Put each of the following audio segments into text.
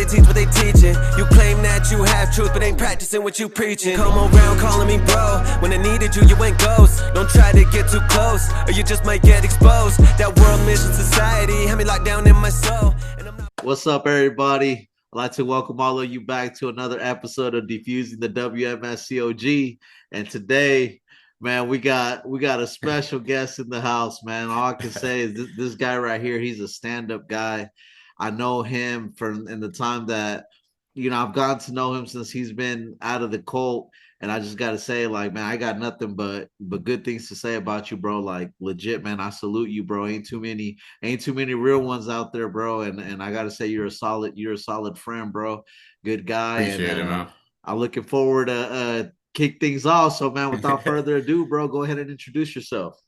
Everybody teach what they teaching. You claim that you have truth, but ain't practicing what you preaching. Come around calling me bro. When I needed you, you went ghost. Don't try to get too close, or you just might get exposed. That world mission society had me locked down in my soul. And I'm not. What's up, everybody? I'd like to welcome all of you back to another episode of Defusing the WMSCOG. And today, man, we got a special guest in the house, man. All I can say is this guy right here, he's a stand-up guy. I know him from in the time that, I've gotten to know him since he's been out of the cult. And I just gotta say, like, man, I got nothing but good things to say about you, bro. Like, legit, man, I salute you, bro. Ain't too many real ones out there, bro. And I gotta say, you're a solid friend, bro. Good guy, and Appreciate it, man. I'm looking forward to kick things off. So, man, without further ado, bro, go ahead and introduce yourself.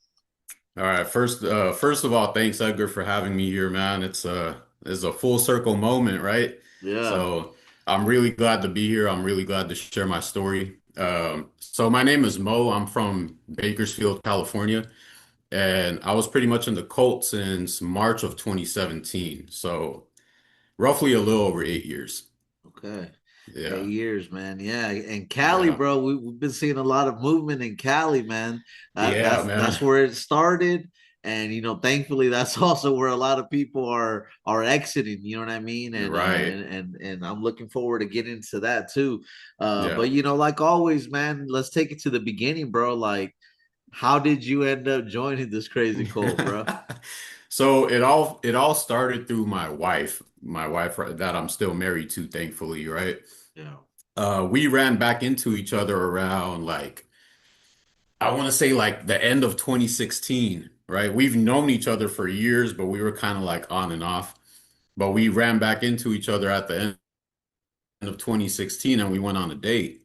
All right. First of all, thanks, Edgar, for having me here, man. It's a full circle moment, right? Yeah. So I'm really glad to be here. I'm really glad to share my story. So my name is Mo. I'm from Bakersfield, California, and I was pretty much in the cult since March of 2017. So roughly a little over 8 years. Okay. Yeah. 8 years, man. Yeah, and Cali, Yeah. bro, we've been seeing a lot of movement in Cali, man. Yeah, man. That's where it started, and thankfully, that's also where a lot of people are exiting. You know what I mean? And Right. and I'm looking forward to getting into that too. Yeah. But like always, man, let's take it to the beginning, bro. Like, how did you end up joining this crazy cult, bro? So it all started through my wife that I'm still married to, thankfully, right? Yeah. We ran back into each other around like I want to say like the end of 2016, right? We've known each other for years, but we were kind of like on and off. But we ran back into each other at the end of 2016 and we went on a date.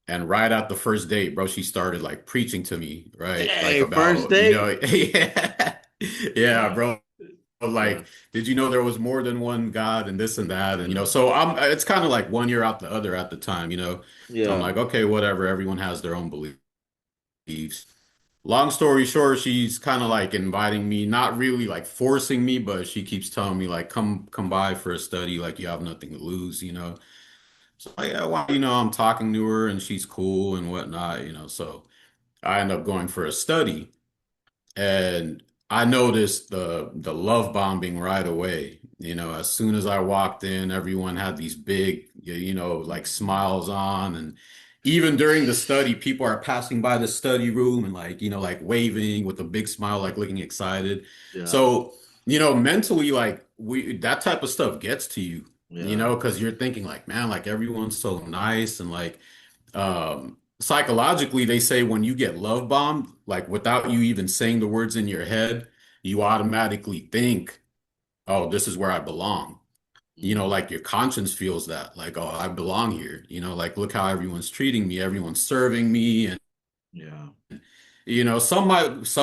And right at the first date, bro, she started like preaching to me, right? Like Hey, first about, date. yeah, yeah, bro. Yeah. Like, did you know there was more than one God and this and that? And so it's kind of like one year out the other at the time. I'm Yeah. like, okay, whatever. Everyone has their own beliefs. Long story short, she's kind of like inviting me, not really like forcing me, but she keeps telling me like, come by for a study, like you have nothing to lose. So yeah, well, I'm talking to her and she's cool and whatnot. So I end up going for a study. And I noticed the love bombing right away. As soon as I walked in, everyone had these big, like smiles on. And even during the study, people are passing by the study room and like waving with a big smile, like looking excited. Yeah. So, mentally, like that type of stuff gets to you, Yeah. because you're thinking like, man, like everyone's so nice and like psychologically, they say when you get love bombed, like without you even saying the words in your head, you automatically think, oh, this is where I belong. Like your conscience feels that, like, oh, I belong here. Like look how everyone's treating me, everyone's serving me. And, Yeah. some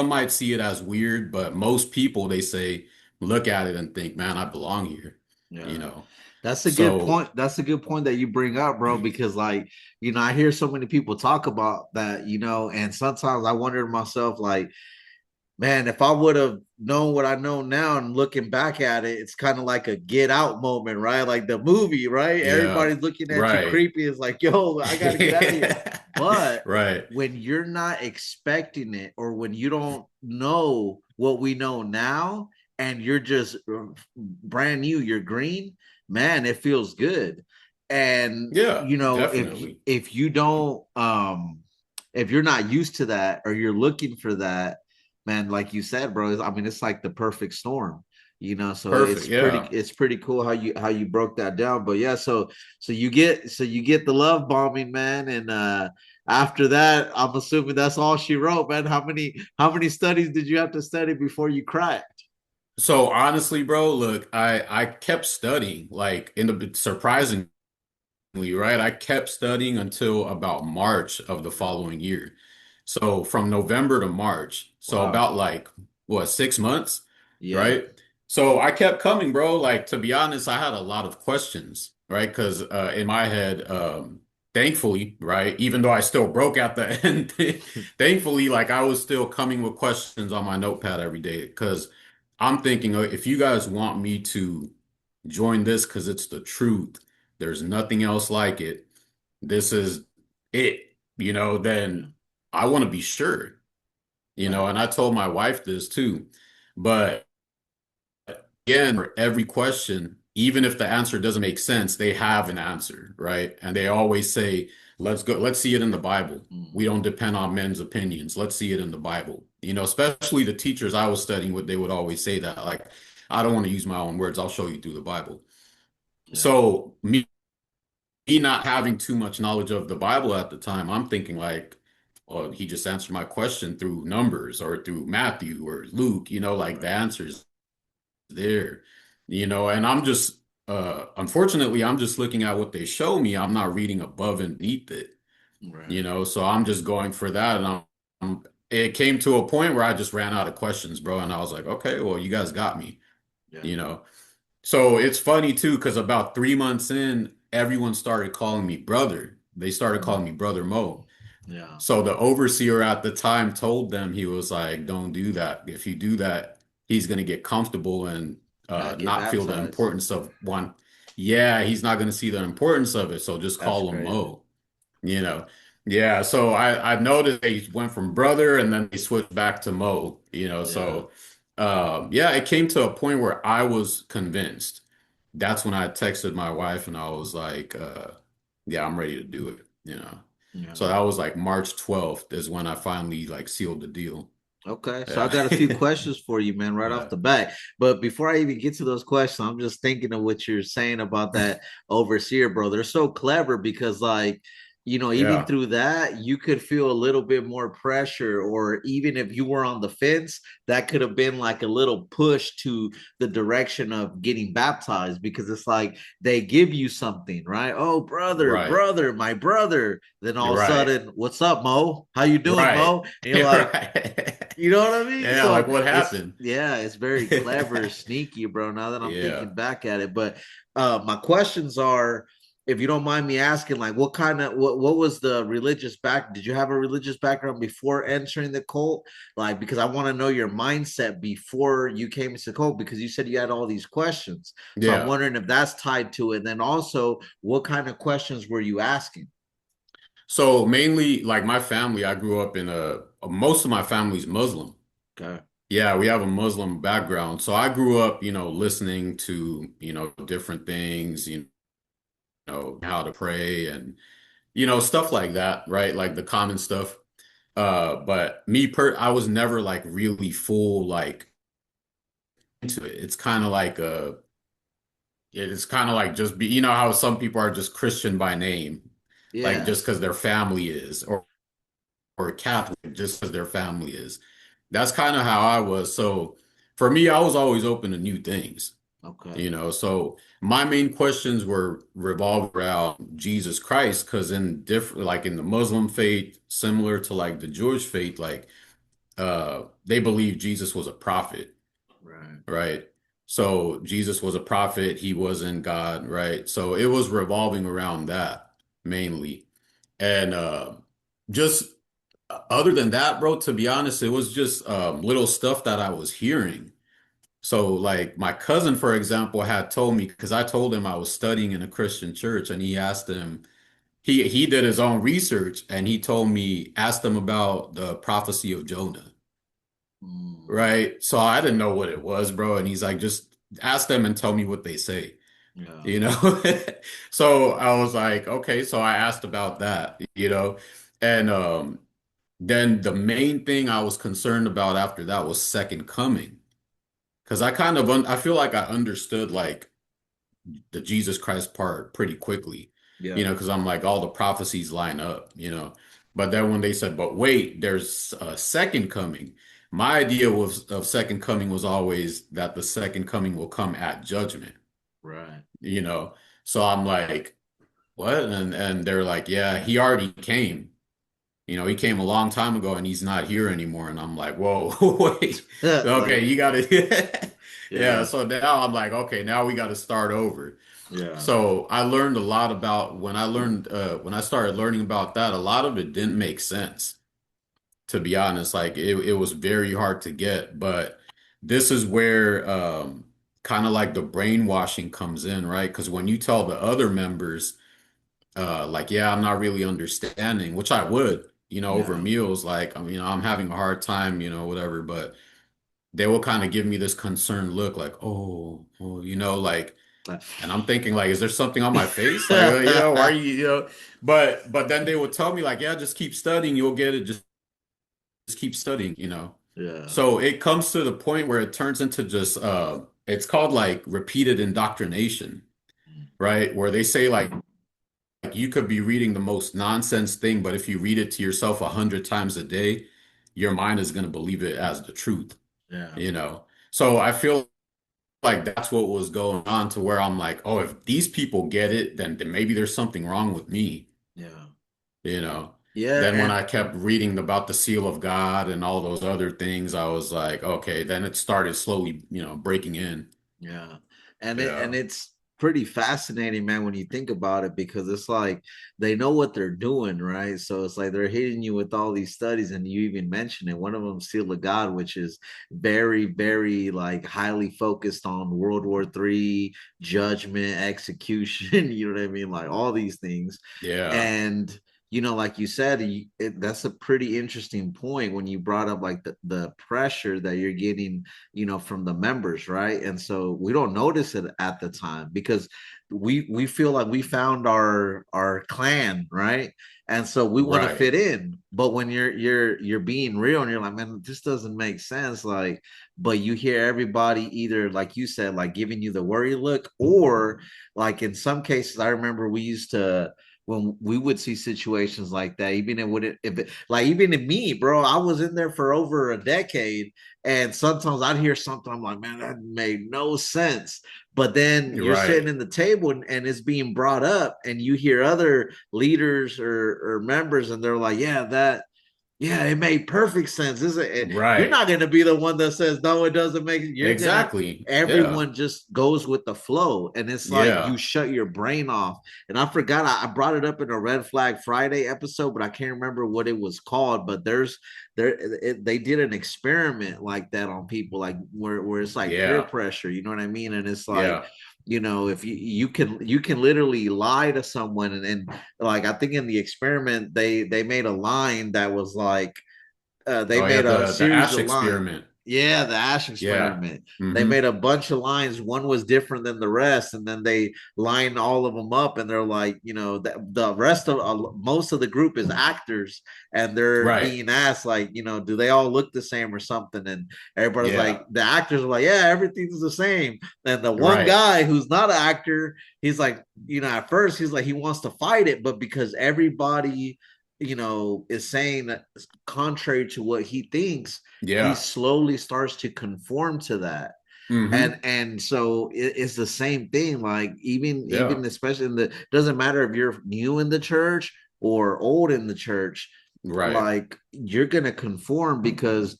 might see it as weird, but most people, they say, look at it and think, man, I belong here, you Yeah. know. That's a good So point. That's a good point that you bring up, bro, because like, I hear so many people talk about that, and sometimes I wonder to myself, like, man, if I would have known what I know now and looking back at it, it's kind of like a get out moment, right? Like the movie, right? yeah, Everybody's looking at you right. creepy. It's like, yo, I gotta get out of here. But Right. when you're not expecting it, or when you don't know what we know now, and you're just brand new, you're green, man, it feels good. And Yeah, definitely. if you don't if you're not used to that, or you're looking for that, man, like you said, bro, I mean, it's like the perfect storm. So Perfect. Yeah. it's pretty cool how you broke that down. But yeah, so you get the love bombing, man. And after that, I'm assuming that's all she wrote, man. How many studies did you have to study before you cracked? So honestly, bro, look, I kept studying, like in the surprisingly, right? I kept studying until about March of the following year. So from November to March. So Wow. about like what, 6 months, Yeah. right? So I kept coming, bro. Like to be honest, I had a lot of questions, right? Because in my head, thankfully, right, even though I still broke at the end, thankfully, like I was still coming with questions on my notepad every day. Because I'm thinking, if you guys want me to join this because it's the truth, there's nothing else like it, this is it, then I want to be sure, Right. and I told my wife this too. But again, for every question, even if the answer doesn't make sense, they have an answer, right? And they always say, let's see it in the Bible. We Mhm. don't depend on men's opinions. Let's see it in the Bible. Especially the teachers I was studying with, they would always say that, like, I don't want to use my own words. I'll show you through the Bible. Yeah. So me not having too much knowledge of the Bible at the time, I'm thinking like, well, he just answered my question through Numbers or through Matthew or Luke, like the Right. answers there, and I'm just unfortunately I'm just looking at what they show me. I'm not reading above and beneath it, Right. so I'm just going for that. And it came to a point where I just ran out of questions, bro. And I was like, okay, well, you guys got me, Yeah. you know. So it's funny too, because about 3 months in, everyone started calling me brother. They started calling me Mm. Brother Mo. Yeah. So the overseer at the time told them, he was like, don't do that. If you do that, he's going to get comfortable and Get not feel the baptized. importance of one. Yeah, he's not going to see the importance of it. So just That's call him crazy. Mo, you know. Yeah, so I noticed they went from brother and then they switched back to Mo, Yeah. So yeah, it came to a point where I was convinced. That's when I texted my wife and I was like, yeah, I'm ready to do it. So Yeah. that was like March 12th is when I finally like sealed the deal. Okay, so I Yeah. got a few questions for you, man, right off Yeah. the bat. But before I even get to those questions, I'm just thinking of what you're saying about that overseer, bro. They're so clever because, like, even Yeah. through that, you could feel a little bit more pressure, or even if you were on the fence, that could have been like a little push to the direction of getting baptized because it's like they give you something, right? Oh, brother, Right. brother, my brother. Then all You're of a right. sudden, what's up, Mo? How you doing, Right. Mo? And you're like, Right. you know what I mean? Yeah, like So what it's happened? yeah, it's very clever, sneaky, bro. Now that I'm Yeah. thinking back at it, but my questions are, if you don't mind me asking, like, what was the religious back? Did you have a religious background before entering the cult? Like, because I want to know your mindset before you came into the cult, because you said you had all these questions. So I'm Yeah. wondering if that's tied to it. And then also, what kind of questions were you asking? So mainly like my family, I grew up in most of my family's Muslim. Okay. Yeah, we have a Muslim background. So I grew up, listening to, different things, how to pray and, stuff like that, right? Like the common stuff. But I was never like really full like into it. It's kind of like just how some people are just Christian by name, like just Yes. because their family is, or Catholic just because their family is. That's kind of how I was. So for me, I was always open to new things, Okay. So my main questions were revolved around Jesus Christ, because in different, like in the Muslim faith, similar to like the Jewish faith, like they believe Jesus was a prophet, Right. right? So Jesus was a prophet, he wasn't God, right? So it was revolving around that mainly. And just other than that, bro, to be honest, it was just little stuff that I was hearing. So, like my cousin, for example, had told me because I told him I was studying in a Christian church, and he asked him, he did his own research, and he told me, asked him about the prophecy of Jonah, Mm, right? So I didn't know what it was, bro, and he's like, just ask them and tell me what they say, yeah. you know? So I was like, okay, so I asked about that, and then the main thing I was concerned about after that was second coming. Because I feel like I understood like the Jesus Christ part pretty quickly, Yeah. because I'm like all the prophecies line up. But then when they said, but wait, there's a second coming, my idea was of second coming was always that the second coming will come at judgment, Right. you know. So I'm like, what? And they're like, yeah, he already came. He came a long time ago and he's not here anymore. And I'm like, whoa, wait, okay, Like, you gotta, yeah. yeah. So now I'm like, okay, now we got to start over. Yeah. So I learned a lot about when I started learning about that, a lot of it didn't make sense, to be honest. Like it was very hard to get, but this is where kind of like the brainwashing comes in, right? Because when you tell the other members, like, yeah, I'm not really understanding, which I would, over Yeah. meals, like, I'm having a hard time, whatever, but they will kind of give me this concerned look, like, oh, like, and I'm thinking, like, is there something on my face? Like, why are you, but then they would tell me, like, yeah, just keep studying, you'll get it. Just keep studying. Yeah. So it comes to the point where it turns into just it's called like repeated indoctrination, right? Where they say like you could be reading the most nonsense thing, but if you read it to yourself 100 times a day, your mind is going to believe it as the truth, Yeah. you know? So I feel like that's what was going on to where I'm like, oh, if these people get it, then maybe there's something wrong with me, Yeah. you know? Yeah. Then when And I kept reading about the seal of God and all those other things, I was like, okay, then it started slowly, breaking in. yeah. And Yeah. it's pretty fascinating, man, when you think about it, because it's like they know what they're doing, right? So it's like they're hitting you with all these studies, and you even mentioned it. One of them, Seal of God, which is very, very like highly focused on World War III, judgment, execution, you know what I mean? Like all these things. Yeah. And like you said, that's a pretty interesting point when you brought up like the pressure that you're getting, from the members, right? And so we don't notice it at the time because we feel like we found our clan, right? And so we want to Right. fit in. But when you're being real and you're like, man, this doesn't make sense. Like, but you hear everybody either, like you said, like giving you the worry look, or like in some cases, I remember we used to when we would see situations like that, even if it, like even in me, bro, I was in there for over a decade, and sometimes I'd hear something, I'm like, man, that made no sense. But then you're sitting Right. in the table and it's being brought up, and you hear other leaders or members, and they're like, yeah, it made perfect sense. You're Right. not going to be the one that says, no, it doesn't make. You're going to, Exactly. Yeah. everyone just goes with the flow. And it's like you Yeah. shut your brain off. And I forgot, I brought it up in a Red Flag Friday episode, but I can't remember what it was called. But they did an experiment like that on people, like where it's like peer Yeah. pressure, you know what I mean? And it's like, Yeah. if you can literally lie to someone, and like I think in the experiment they made a line that was like they Oh yeah, made a the series Ash of lines. experiment. Yeah, the Ash Yeah. experiment. They Mm-hmm. made a bunch of lines. One was different than the rest, and then they lined all of them up. And they're like, the rest of most of the group is actors, and they're Right. being asked like, do they all look the same or something? And everybody's Yeah. like, the actors are like, yeah, everything's the same. And the one Right. guy who's not an actor, he's like, at first he's like he wants to fight it, but because everybody is saying that contrary to what he thinks, he Yeah. slowly starts to conform to that. and Mm-hmm. and so it's the same thing, like Yeah. even especially in the doesn't matter if you're new in the church or old in the church, Right. like you're gonna conform because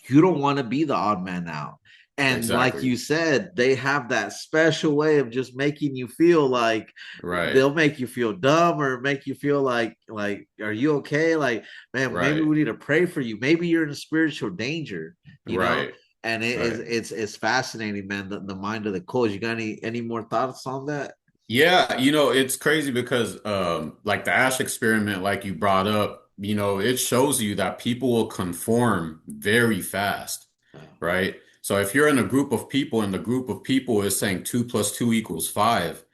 you don't want to be the odd man out. And like Exactly. you said, they have that special way of just making you feel like Right. they'll make you feel dumb or make you feel like are you okay? Like, man, maybe Right. we need to pray for you. Maybe you're in spiritual danger, you know? Right. And Right. it's fascinating, man, the mind of the coach. You got any more thoughts on that? Yeah, it's crazy because like the Ash experiment, like you brought up, it shows you that people will conform very fast, right? So if you're in a group of people and the group of people is saying 2 + 2 = 5,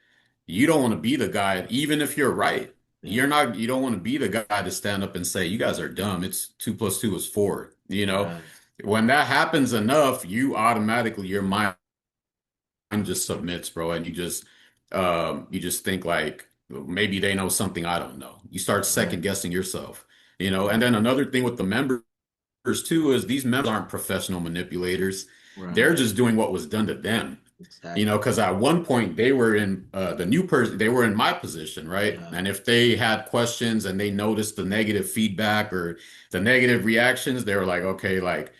you don't want to be the guy, even if you're right. Yeah, You don't want to be the guy to stand up and say, you guys are dumb. It's 2 + 2 = 4. right, When that happens enough, you automatically, your mind just submits, bro, and you just think like maybe they know something I don't know. You start right, second guessing yourself. And then another thing with the members too is these members aren't professional manipulators. They're right. just doing what was done to them. Exactly. Because at one point they were in the new person, they were in my position, right? Yeah, And if they had questions and they noticed the negative feedback or the negative reactions, they were like, okay, like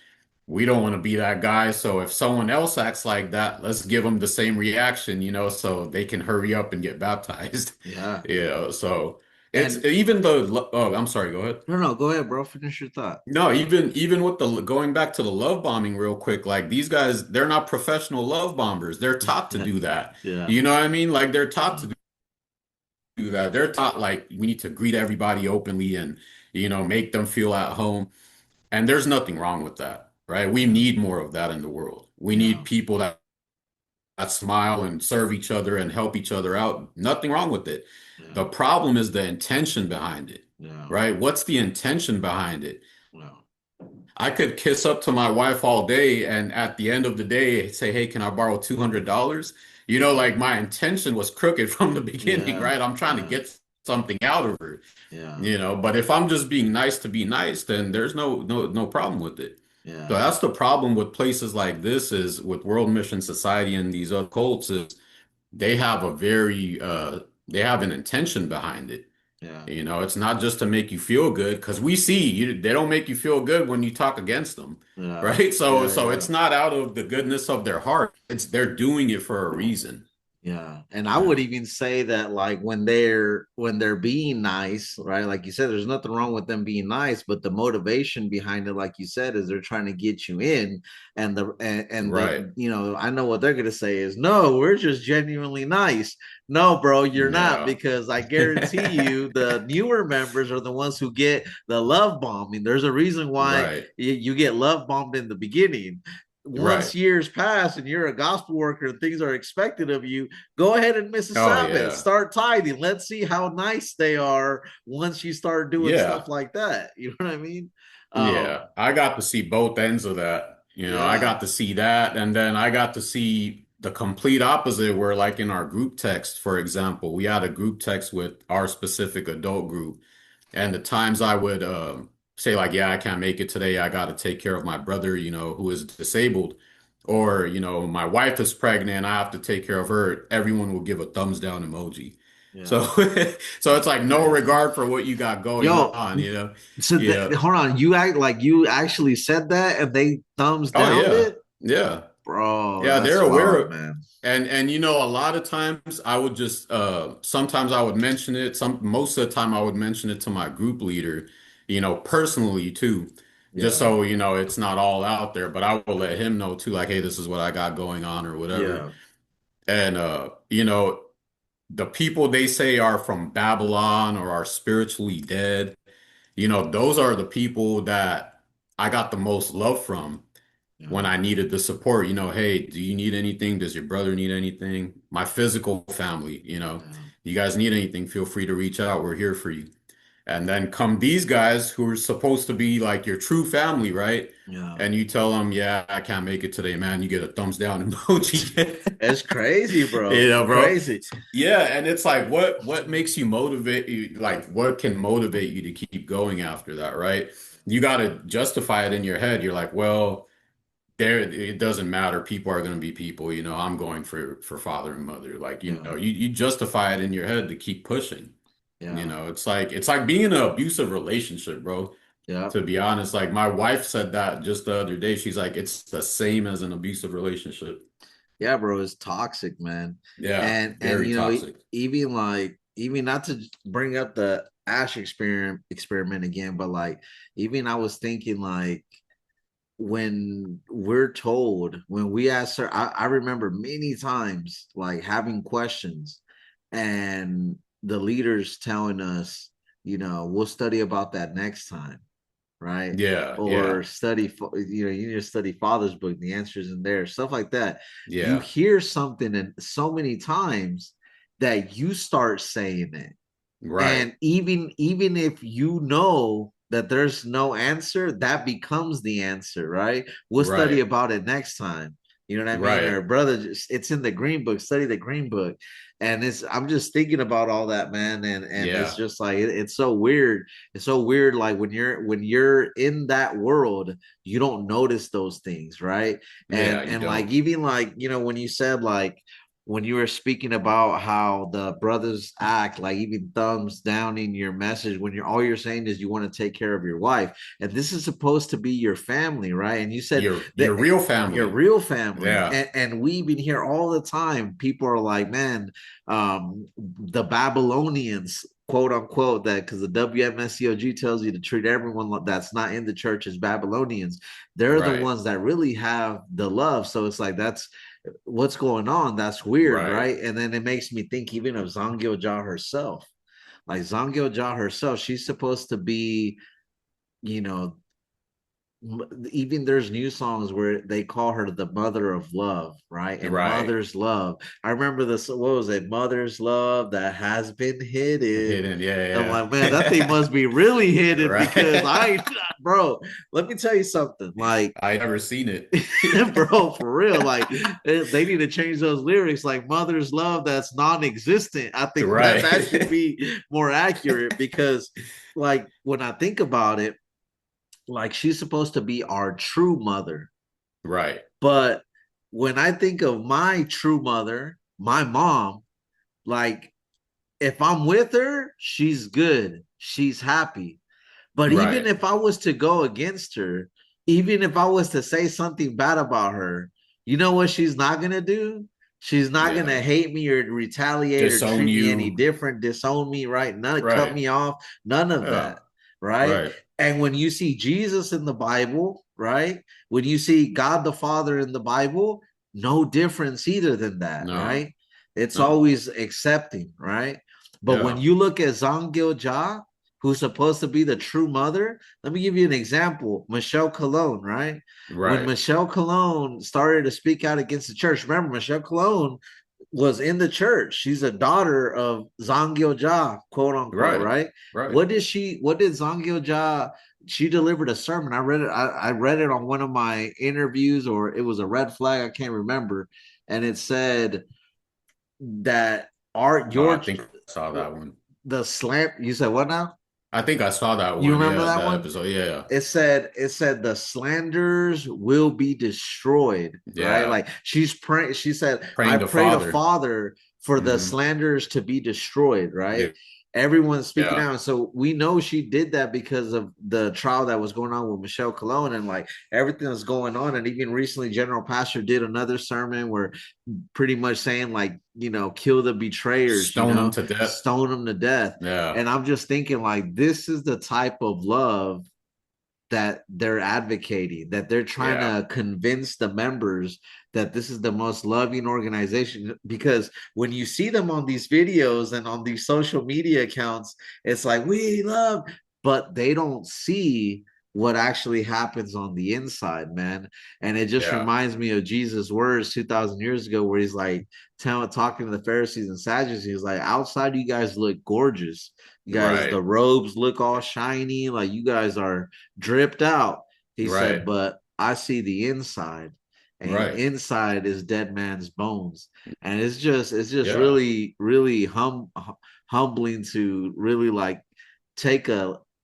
we don't want to be that guy. So if someone else acts like that, let's give them the same reaction, so they can hurry up and get baptized. yeah. So It's And even oh, I'm sorry, go ahead. no, go ahead, bro. Finish your thought. No, even with the going back to the love bombing real quick, like these guys, they're not professional love bombers. They're taught to do that. Yeah. You know what I mean? Like they're taught Yeah. to do that. They're taught like we need to greet everybody openly and make them feel at home. And there's nothing wrong with that, right? We Yeah. need more of that in the world. We Yeah. need people that smile and serve each other and help each other out. Nothing wrong with it. Yeah. The problem is the intention behind it, Yeah. right? What's the intention behind it? Yeah. I could kiss up to my wife all day and at the end of the day say, "Hey, can I borrow $200?" Like my intention was crooked from the beginning, Yeah. right? I'm trying to Yeah. get something out of her, Yeah. but if I'm just being nice to be nice, then there's no problem with it. So Yeah. that's the problem with places like this is with World Mission Society and these other cults is they have a very they have an intention behind it. Yeah. It's not just to make you feel good because we see they don't make you feel good when you talk against them, Yeah. right? So Yeah. so Yeah. it's not out of the goodness of their heart. It's they're doing it for a reason. Yeah. And I would Yeah. even say that like when they're being nice, right? Like you said, there's nothing wrong with them being nice, but the motivation behind it, like you said, is they're trying to get you in. Right. I know what they're gonna say is no, we're just genuinely nice. No, bro, you're not, Yeah. because I guarantee you the newer members are the ones who get the love bombing. There's a reason why Right. you get love bombed in the beginning. Once Right. years pass and you're a gospel worker and things are expected of you, go ahead and miss a Oh Sabbath. yeah. Start tithing. Let's see how nice they are once you start doing Yeah. stuff like that. You know what I mean? Yeah. I got to see both ends of that. I Yeah, got to see that, and then I got to see the complete opposite where like in our group text, for example, we had a group text with our specific adult group. And the times I would say like, yeah, I can't make it today. I got to take care of my brother, who is disabled, or my wife is pregnant. I have to take care of her. Everyone will give a thumbs down emoji. So, yeah. so it's That's like no crazy. regard for what you got going Yo, on. so Yeah. hold on. You act like you actually said that and they thumbs Oh downed yeah. it? Yeah. Bro, Yeah, they're that's aware wild, of, man. and a lot of times I would just sometimes I would mention it. Most of the time I would mention it to my group leader, personally too, just Yeah, so it's not all out there, but I will let him know too, like, hey, this is what I got going on or whatever. yeah, And the people they say are from Babylon or are spiritually dead, those are the people that I got the most love from when yeah, I needed the support. Hey, do you need anything? Does your brother need anything? My physical family, yeah, you guys need anything, feel free to reach out. We're here for you. And then come these guys who are supposed to be like your true family, right? yeah. And you tell them, yeah, I can't make it today, man. You get a thumbs down emoji. It's crazy, bro. Bro. Crazy. Yeah, and it's like what makes you motivate you, like what can motivate you to keep going after that, right? You got to justify it in your head. You're like, well, it doesn't matter. People are going to be people. I'm going for father and mother. Like, Yeah, you justify it in your head to keep pushing. yeah, It's like being in an abusive relationship, bro. yeah. To be honest, like my wife said that just the other day. She's like, it's the same as an abusive relationship. Yeah, bro, it's toxic, man. Yeah, And very toxic. even not to bring up the Ash experiment again, but like even I was thinking like when we're told, when we ask her, I remember many times like having questions and the leaders telling us, we'll study about that next time, right? Yeah, Or yeah, you need to study Father's book. The answer's in there, stuff like that. You yeah. hear something and so many times that you start saying it, Right, and even if you know that there's no answer, that becomes the answer, right? We'll study right, about it next time. You know what I mean? right. Or brother, it's in the green book, study the green book. And I'm just thinking about all that, man. And it's Yeah, just like it's so weird. It's so weird. Like when you're in that world, you don't notice those things, right? yeah. You And like don't. even like, when you said like when you were speaking about how the brothers act, like even thumbs down in your message when all you're saying is you want to take care of your wife, and this is supposed to be your family, right? And you said Your that real your family. real family, Yeah, and we even hear all the time people are like, man, the Babylonians quote unquote that because the WMSCOG tells you to treat everyone that's not in the church as Babylonians. They're the Right. ones that really have the love. So it's like that's what's going on. That's weird, Right. right? And then it makes me think even of Zangyo herself. Like Zangyo herself, she's supposed to be, you know, even there's new songs where they call her the mother of love, right? And Right. mother's love. I remember this, what was it? Mother's love that has been hidden. Hidden. I'm Yeah. like, man, that thing must be really hidden because Right. bro, let me tell you something. Like, I never seen it. bro, for real, like they need to change those lyrics. Like mother's love that's non-existent. I think that Right. that should be more accurate because, like, when I think about it, like she's supposed to be our true mother. Right. But when I think of my true mother, my mom, like if I'm with her, she's good, she's happy. But even Right. if I was to go against her, even if I was to say something bad about her, you know what she's not going to do? She's not going Yeah. to hate me or retaliate or Disown treat me any you. different, disown me, right? None, cut Right. me off, none of Yeah. that, right? Right. And when you see Jesus in the Bible, right? When you see God the Father in the Bible, no difference either than that, No. right? It's No. always accepting, right? But when Yeah. you look at Zangyo, who's supposed to be the true mother. Let me give you an example. Michelle Cologne, right? When Right. Michelle Cologne started to speak out against the church, remember, Michelle Cologne was in the church. She's a daughter of Zangyo quote unquote, Right. right? Right. What did Zangyo she delivered a sermon. I read it. I read it on one of my interviews, or it was a red flag. I can't remember. And it said that Oh, I think I saw that one. the slant. You said what now? I think I saw that You one. remember Yeah, that that one? episode. Yeah. It said the slanders will be destroyed, right? Yeah. Like she's praying, she said, I Praying to pray to Father. Father for the Hmm. slanders to be destroyed, right? Yeah. Everyone's speaking Yeah. out. So we know she did that because of the trial that was going on with Michelle Cologne and like everything that's going on. And even recently, General Pastor did another sermon where pretty much saying, like, kill the betrayers, Stone them to death. stone them to death. Yeah. And I'm just thinking, like, this is the type of love that they're advocating, that they're trying Yeah. to convince the members that this is the most loving organization. Because when you see them on these videos and on these social media accounts, it's like, we love, but they don't see what actually happens on the inside, man. And it just Yeah. reminds me of Jesus' words 2,000 years ago, where he's like talking to the Pharisees and Sadducees. He's like, outside, you guys look gorgeous. You guys, Right. the robes look all shiny, like you guys are dripped out. He said, Right. but I see the inside, and Right. inside is dead man's bones. And it's just Yeah. really, really humbling to really like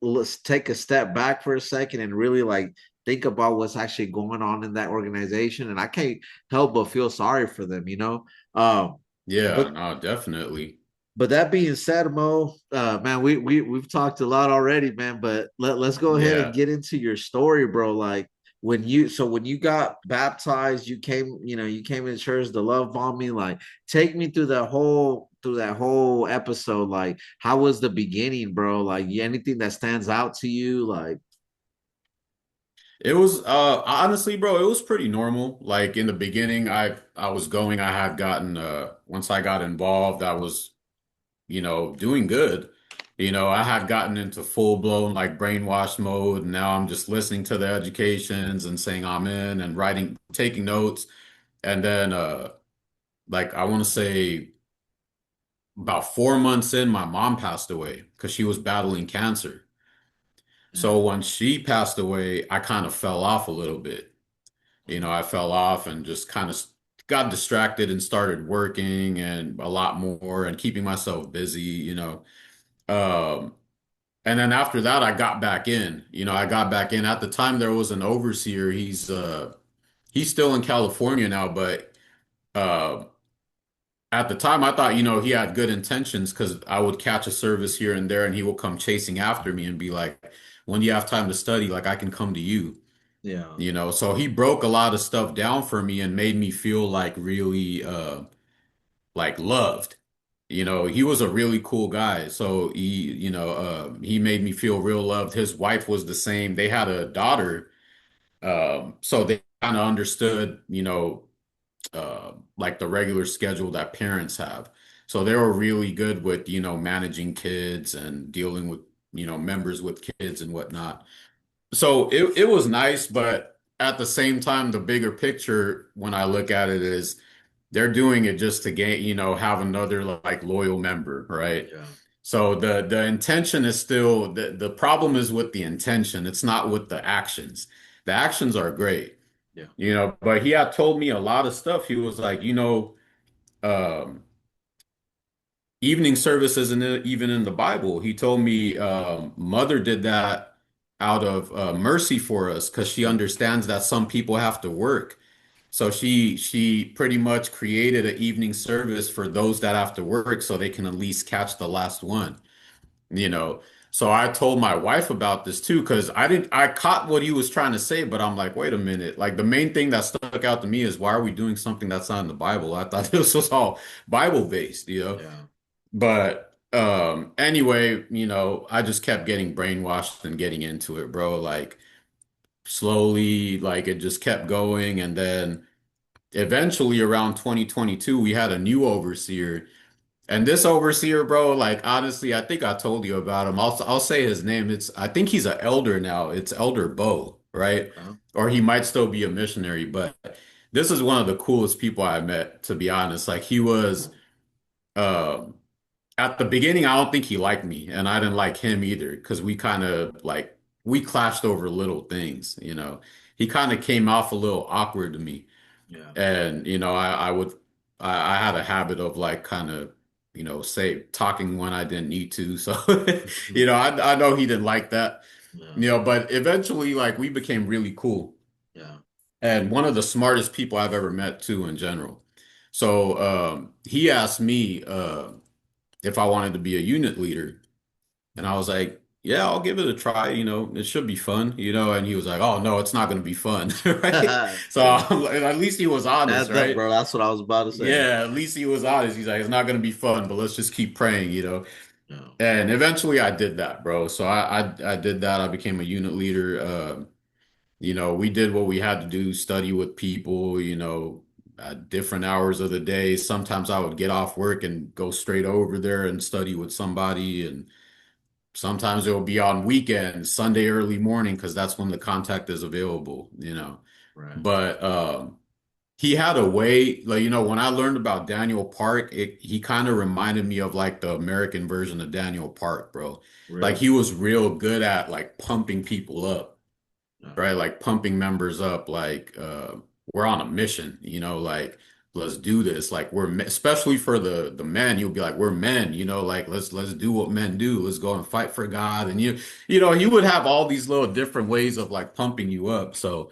let's take a step back for a second and really like think about what's actually going on in that organization. And I can't help but feel sorry for them. Um, Yeah. but No, definitely. but that being said, Mo, man, we've talked a lot already, man. But let's go ahead and Yeah. get into your story, bro. Like when you got baptized, you came in church, the love bombing. Like, take me through that whole episode. Like, how was the beginning, bro? Like, anything that stands out to you? Like, It was honestly, bro, it was pretty normal. Like in the beginning, I was going, I had gotten once I got involved, I was, doing good. I had gotten into full blown like brainwash mode, and now I'm just listening to the educations and saying amen and writing, taking notes. And then like I want to say about 4 months in, my mom passed away because she was battling cancer. So man, when she passed away, I kind of fell off a little bit. I fell off and just kind of got distracted and started working and a lot more and keeping myself busy. Um, and then after that, I got back in. I got back in. At the time, there was an overseer. He's still in California now, but uh, at the time, I thought, he had good intentions because I would catch a service here and there, and he would come chasing after me and be like, "When do you have time to study? Like I can come to you." yeah, So he broke a lot of stuff down for me and made me feel like really like loved. he was a really cool guy. So he made me feel real loved. His wife was the same. They had a daughter. So they kind of understood, like the regular schedule that parents have. So they were really good with, managing kids and dealing with, members with kids and whatnot. So it was nice, but at the same time, the bigger picture when I look at it is they're doing it just to gain, have another like loyal member, right? Yeah. So the intention is still the problem is with the intention. It's not with the actions. The actions are great, Yeah. but he had told me a lot of stuff. He was like, um, evening service isn't even in the Bible. He told me mother did that out of mercy for us because she understands that some people have to work. So she pretty much created an evening service for those that have to work so they can at least catch the last one, you know. So I told my wife about this too because I caught what he was trying to say, but I'm like, wait a minute. Like the main thing that stuck out to me is why are we doing something that's not in the Bible? I thought this was all Bible based. Yeah. But anyway, I just kept getting brainwashed and getting into it, bro. Like slowly, like it just kept going. And then eventually around 2022, we had a new overseer. And this overseer, bro, like honestly, I think I told you about him. I'll say his name. I think he's an elder now. It's Elder Bo, right? Okay. Or he might still be a missionary, but this is one of the coolest people I met, to be honest. Like he was um at the beginning, I don't think he liked me, and I didn't like him either, because we kind of like we clashed over little things. He kind of came off a little awkward to me. Yeah. And I had a habit of like kind of, say talking when I didn't need to. So, I know he didn't like that, Yeah. but eventually like we became really cool. Yeah. And one of the smartest people I've ever met too in general. So, he asked me, if I wanted to be a unit leader. And I was like, yeah, I'll give it a try. It should be fun. And he was like, oh, no, it's not going to be fun. Right. So Yeah. at least he was honest, That's up, right? bro. That's what I was about to say. Yeah, at least he was honest. He's like, it's not going to be fun, but let's just keep praying. Yeah. And eventually I did that, bro. So I did that. I became a unit leader. We did what we had to do, study with people, at different hours of the day. Sometimes I would get off work and go straight over there and study with somebody. And sometimes it will be on weekends, Sunday early morning, because that's when the contact is available. Right. But he had a way, like, when I learned about Daniel Park, he kind of reminded me of like the American version of Daniel Park, bro. Like Really. he was real good at like pumping people up, Yeah. right? Like pumping members up, like we're on a mission, like let's do this. Like especially for the men, you'll be like, we're men, like let's do what men do. Let's go and fight for God. And you would have all these little different ways of like pumping you up. So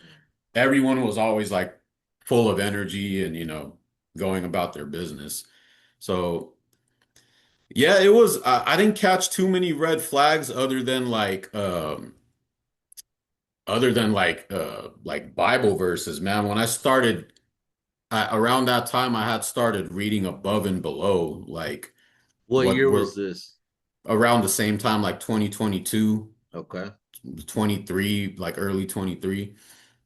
everyone was always like full of energy and going about their business. So yeah, it was I didn't catch too many red flags other than like Bible verses, man. When I started around that time I had started reading Above and Below, like What what year were was this? around the same time, like 2022, Okay. 23, like early 23.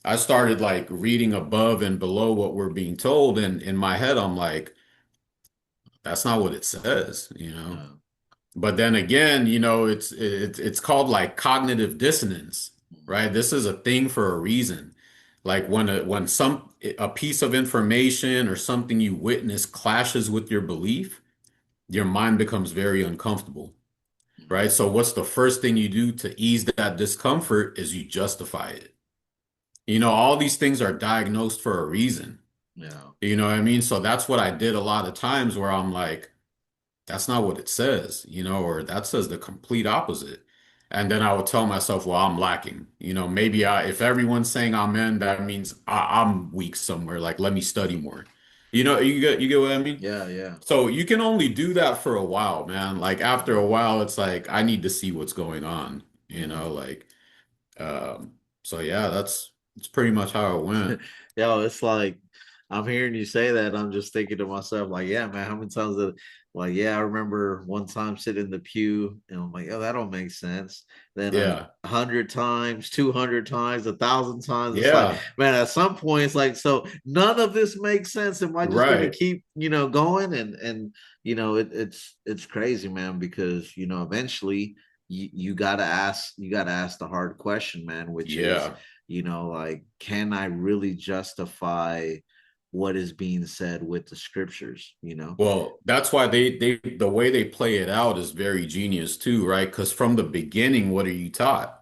I started like reading above and below what we're being told, and in my head, I'm like, that's not what it says. Yeah. But then again, it's called like cognitive dissonance, right? This is a thing for a reason. Like when a piece of information or something you witness clashes with your belief, your mind becomes very uncomfortable, right? So what's the first thing you do to ease that discomfort is you justify it. All these things are diagnosed for a reason. Yeah. You know what I mean? So that's what I did a lot of times where I'm like, that's not what it says, or that says the complete opposite. And then I would tell myself, well, I'm lacking. Maybe if everyone's saying amen, that means I'm weak somewhere. Like, let me study more. You get what I mean? Yeah. Yeah. So you can only do that for a while, man. Like after a while, it's like I need to see what's going on, Mhm. like so yeah, that's pretty much how it went. Yo, it's like I'm hearing you say that. I'm just thinking to myself, like, yeah, man, how many times that, like, yeah, I remember one time sitting in the pew, and I'm like, oh, that don't make sense. Then Yeah. 100 times, 200 times, 1,000 times, it's like, Yeah. man, at some point, it's like, so none of this makes sense. Am I just gonna Right. keep, going? And it's crazy, man, because eventually you gotta ask the hard question, man, which is, Yeah. like, can I really justify what is being said with the scriptures? Well, that's why they the way they play it out is very genius too, right? Because from the beginning, what are you taught?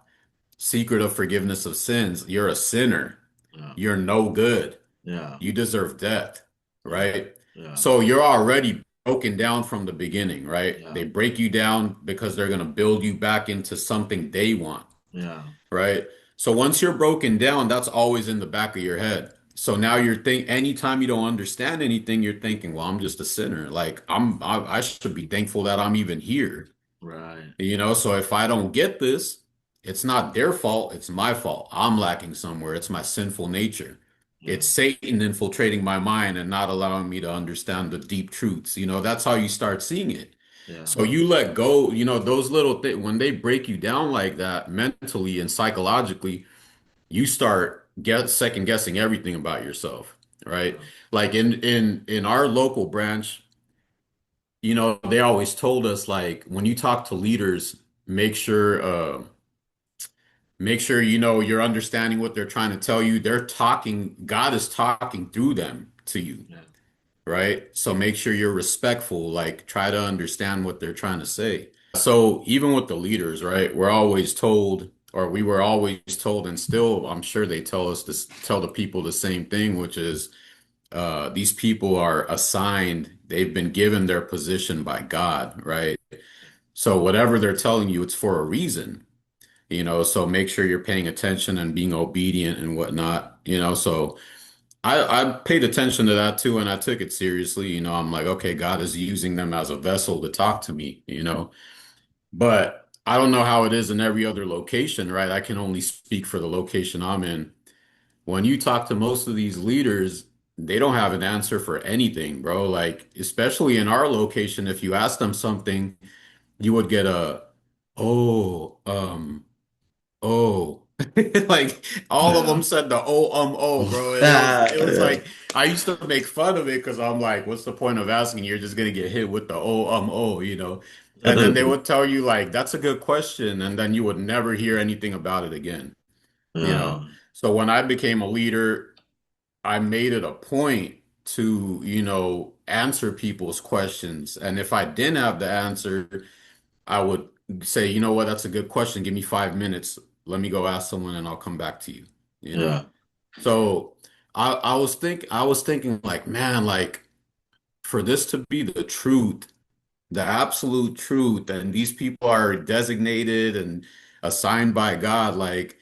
Secret of forgiveness of sins. You're a sinner. Yeah, You're no good. yeah, You deserve death, yeah, right? yeah, So you're already broken down from the beginning, right? yeah, They break you down because they're going to build you back into something they want, yeah, right? So once you're broken down, that's always in the back of your head. So now you're anytime you don't understand anything, you're thinking, well, I'm just a sinner. Like I should be thankful that I'm even here. right, So if I don't get this, it's not their fault, it's my fault. I'm lacking somewhere. It's my sinful nature. yeah, It's Satan infiltrating my mind and not allowing me to understand the deep truths. That's how you start seeing it. yeah, So you let go, those little things, when they break you down like that mentally and psychologically, you start get second guessing everything about yourself, right? yeah, Like in our local branch, they always told us like when you talk to leaders, make sure you're understanding what they're trying to tell you. They're talking, God is talking through them to you, yeah, right? So make sure you're respectful, like try to understand what they're trying to say. So even with the leaders, right? We're always told, or we were always told, and still I'm sure they tell us to tell the people the same thing, which is these people are assigned, they've been given their position by God, right? So whatever they're telling you, it's for a reason, so make sure you're paying attention and being obedient and whatnot. So I paid attention to that too, and I took it seriously. I'm like, okay, God is using them as a vessel to talk to me. But I don't know how it is in every other location, right? I can only speak for the location I'm in. When you talk to most of these leaders, they don't have an answer for anything, bro. Like, especially in our location, if you ask them something, you would get oh, oh. Like all of them yeah. said the bro. And it was Yeah. like I used to make fun of it because I'm like, what's the point of asking? You're just gonna get hit with the oh. And then they would tell you like, that's a good question, and then you would never hear anything about it again, you Yeah, know. So when I became a leader, I made it a point to, answer people's questions. And if I didn't have the answer, I would say, you know what, that's a good question. Give me 5 minutes. Let me go ask someone and I'll come back to you, you know? yeah, So I was thinking like, man, like for this to be the truth, the absolute truth, and these people are designated and assigned by God, like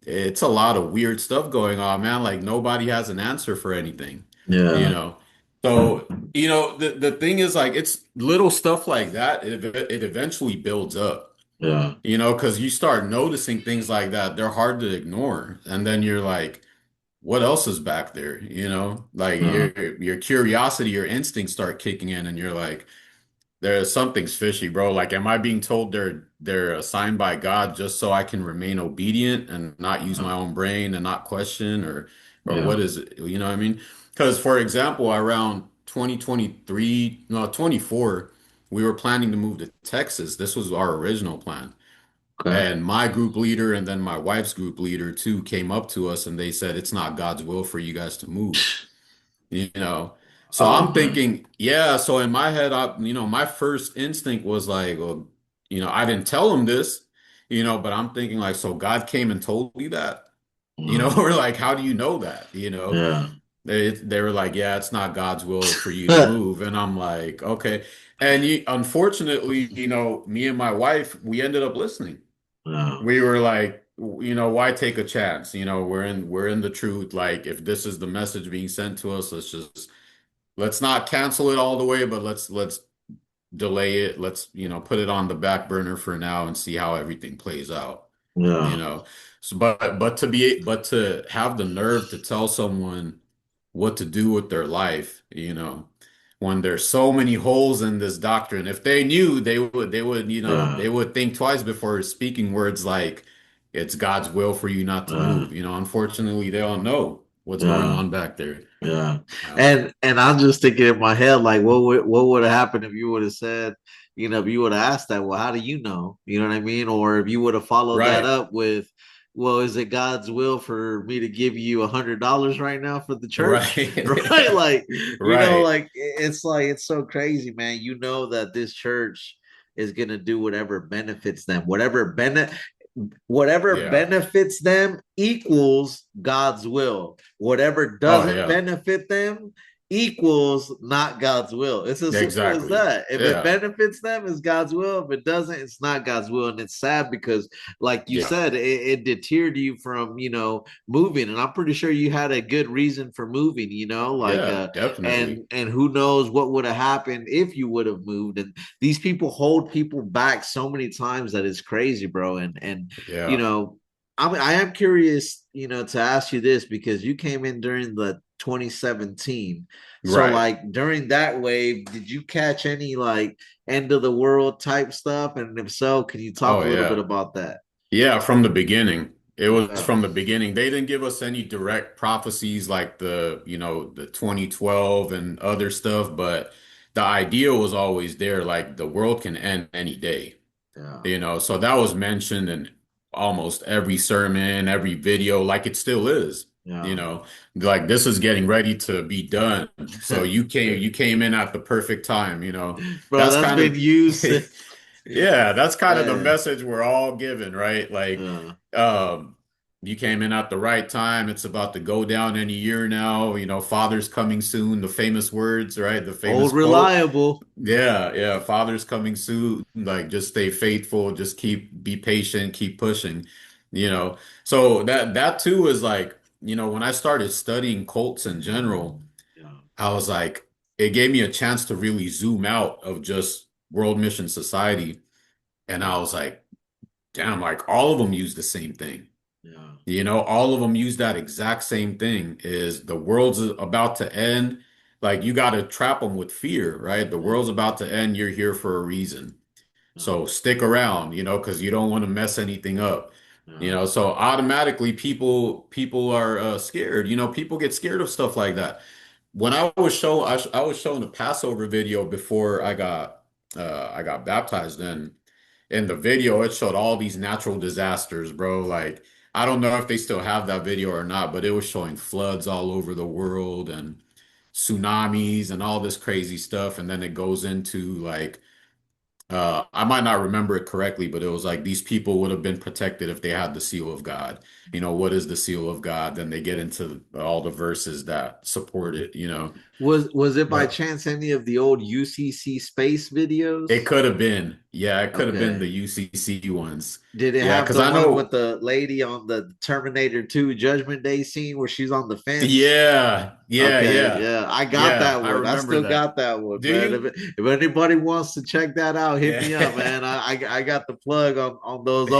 it's a lot of weird stuff going on, man. Like nobody has an answer for anything, you yeah, know? So, the thing is like it's little stuff like that, it eventually builds up. yeah, Because you start noticing things like that, they're hard to ignore. And then you're like, what else is back there? Like yeah, your curiosity, your instincts start kicking in, and you're like, there's something's fishy, bro. Like, am I being told they're assigned by God just so I can remain obedient and not use yeah, my own brain and not question or yeah. what is it? You know what I mean? Because for example, around 2023, no, 24, we were planning to move to Texas. This was our original plan. Okay. And my group leader and then my wife's group leader too came up to us and they said it's not God's will for you guys to move, you know. So Oh I'm man. thinking, yeah, so in my head, my first instinct was like, well, I didn't tell him this, but I'm thinking like, so God came and told you that, Wow. or like, how do you know that, Yeah. They were like, yeah, it's not God's will for you to move. And I'm like, okay. And unfortunately, me and my wife, we ended up listening. Yeah. We were like, why take a chance? We're in the truth. Like, if this is the message being sent to us, let's not cancel it all the way, but let's delay it. Let's, put it on the back burner for now and see how everything plays out. You Yeah. know. So but to have the nerve to tell someone what to do with their life, when there's so many holes in this doctrine. If they knew, they would, Yeah, they would think twice before speaking words like it's God's will for you not to yeah, move. Unfortunately, they don't know what's going yeah. on back there. Yeah. Um, And I'm just thinking in my head, like, what would have happened if you would have said, if you would have asked that, well, how do you know? You know what I mean? Or if you would have followed that right, up with, well, is it God's will for me to give you $100 right now for the church? Right? right, Like, right. it's so crazy, man. You know that this church is gonna do whatever benefits them, whatever Yeah. benefits them equals God's will. Whatever Oh, doesn't yeah. benefit them equals not God's will. It's as simple as Exactly. that. If it Yeah. benefits them, it's God's will. If it doesn't, it's not God's will. And it's sad because, like you Yeah. said, it deterred you from, moving. And I'm pretty sure you had a good reason for moving, Yeah, definitely. and who knows what would have happened if you would have moved. And these people hold people back so many times that it's crazy, bro. And you Yeah. know, I am curious, to ask you this because you came in during the 2017. So, Right. like during that wave, did you catch any like end of the world type stuff? And if so, can you talk Oh, a little bit yeah. about that? Yeah, from the beginning. It was Yeah, from the beginning. They didn't give us any direct prophecies like the 2012 and other stuff, but the idea was always there, like the world can end any day. yeah, So that was mentioned in almost every sermon, every video, like it still is. You yeah. know, like this is getting ready to be done. So you came in at the perfect time, Bro, That's that's kind been of used. yeah, that's kind of the Man, message we're all given, right? Like, yeah. um, you came in at the right time. It's about to go down any year now. Father's coming soon, the famous words, right? The famous Old quote. reliable. Yeah, yeah. Father's coming soon. Like, just stay faithful. Just be patient, keep pushing. You know. So that too is like, when I started studying cults in general, Yeah, I was like, it gave me a chance to really zoom out of just World Mission Society, and I was like, damn, like all of them use the same thing. yeah, All of them use that exact same thing is the world's about to end. Like you got to trap them with fear, right? The yeah, world's about to end. You're here for a reason. yeah, So stick around, because you don't want to mess anything up. yeah. So automatically people are scared. People get scared of stuff like that. When I was showing a Passover video before I got baptized in the video, it showed all these natural disasters, bro. Like, I don't know if they still have that video or not, but it was showing floods all over the world and tsunamis and all this crazy stuff. And then it goes into like, I might not remember it correctly, but it was like these people would have been protected if they had the seal of God. What is the seal of God? Then they get into all the verses that support it. Was it by But chance any of the old UCC space videos? it could have been, yeah, it could have been the Okay. UCC ones. Did it Yeah, have because the I one with know. the lady on the Terminator 2 Judgment Day scene where she's on the fence? Yeah, yeah, Okay, yeah, yeah, I got yeah. that I one. I remember still that. got that one, Do man. you? If anybody wants to check that out, hit me up, Yeah. man. I got the plug on those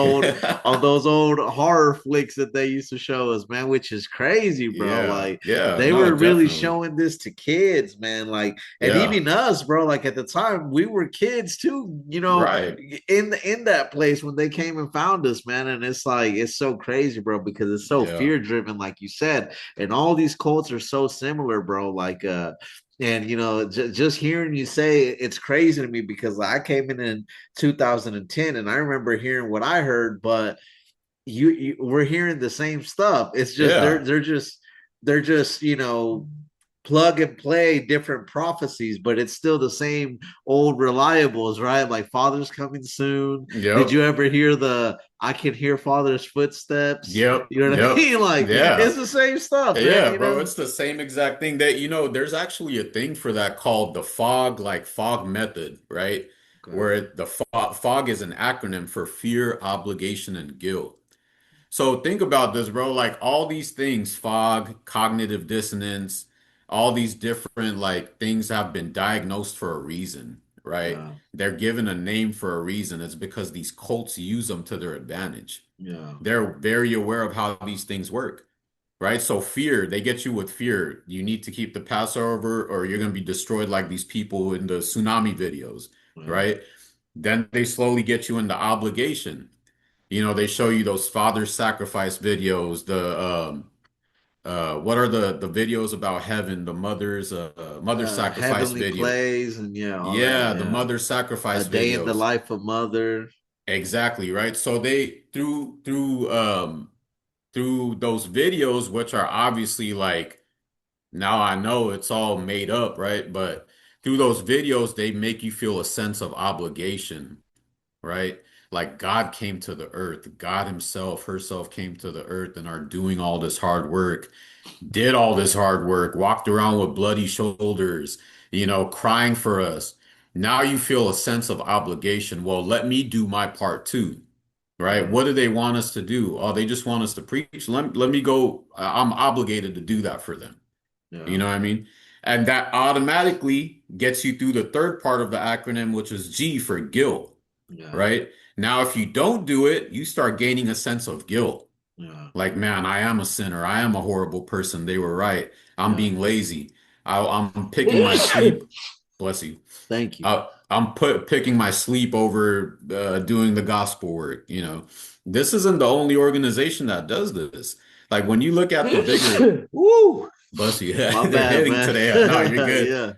old horror flicks that they used to show us, man, which is crazy, bro. Yeah, Like yeah. they No, were really definitely. showing this to kids, man. Like, and Yeah, even us, bro. Like at the time, we were kids too. right. In that place when they came and found us, man. And it's like it's so crazy, bro, because it's so Yeah, fear driven, like you said, and all these cults are so similar, bro. Like, and just hearing you say it's crazy to me because I came in 2010, and I remember hearing what I heard, but we're hearing the same stuff. It's just they're yeah, they're just they're just plug and play different prophecies, but it's still the same old reliables, right? Like Father's coming soon. Did yep, you ever hear the I can hear Father's footsteps? yep, You know what I yep. mean? Like Yeah, it's the same stuff, man, yeah, bro. It's the same exact thing there's actually a thing for that called the fog method, right? Okay. Where the fog is an acronym for fear, obligation, and guilt. So think about this, bro. Like all these things, fog, cognitive dissonance, all these different like things have been diagnosed for a reason, right? Yeah, They're given a name for a reason. It's because these cults use them to their advantage. yeah, They're very aware of how these things work. right? So fear, they get you with fear. You need to keep the Passover or you're going to be destroyed like these people in the tsunami videos, Yeah. right? Then they slowly get you into obligation. You know, they show you those father sacrifice videos, the what are the videos about heaven, the mother sacrifice Heavenly video. plays and yeah, all that. Yeah, the Yeah. mother A sacrifice day in the videos. life of mother. Exactly, right? So they through those videos, which are obviously like now I know it's all made up, right? But through those videos, they make you feel a sense of obligation, right? Like God came to the earth, God Himself, herself came to the earth and are doing all this hard work, did all this hard work, walked around with bloody shoulders, you know, crying for us. Now you feel a sense of obligation. Well, let me do my part too, right? Yeah. What do they want us to do? Oh, they just want us to preach. Let me go. I'm obligated to do that for them. You Yeah. know what I mean? And that automatically gets you through the third part of the acronym, which is G for guilt, Yeah. right? Now, if you don't do it, you start gaining a sense of guilt. Yeah. Like, man, I am a sinner. I am a horrible person. They were right. I'm Yeah. being lazy. I'm picking my sleep. Bless you. Thank you. I'm picking my sleep over doing the gospel work. You know, this isn't the only organization that does this. Like when you look at the bigger, Woo! bless you, My they're bad, hitting man. today. No, you're good. Yeah.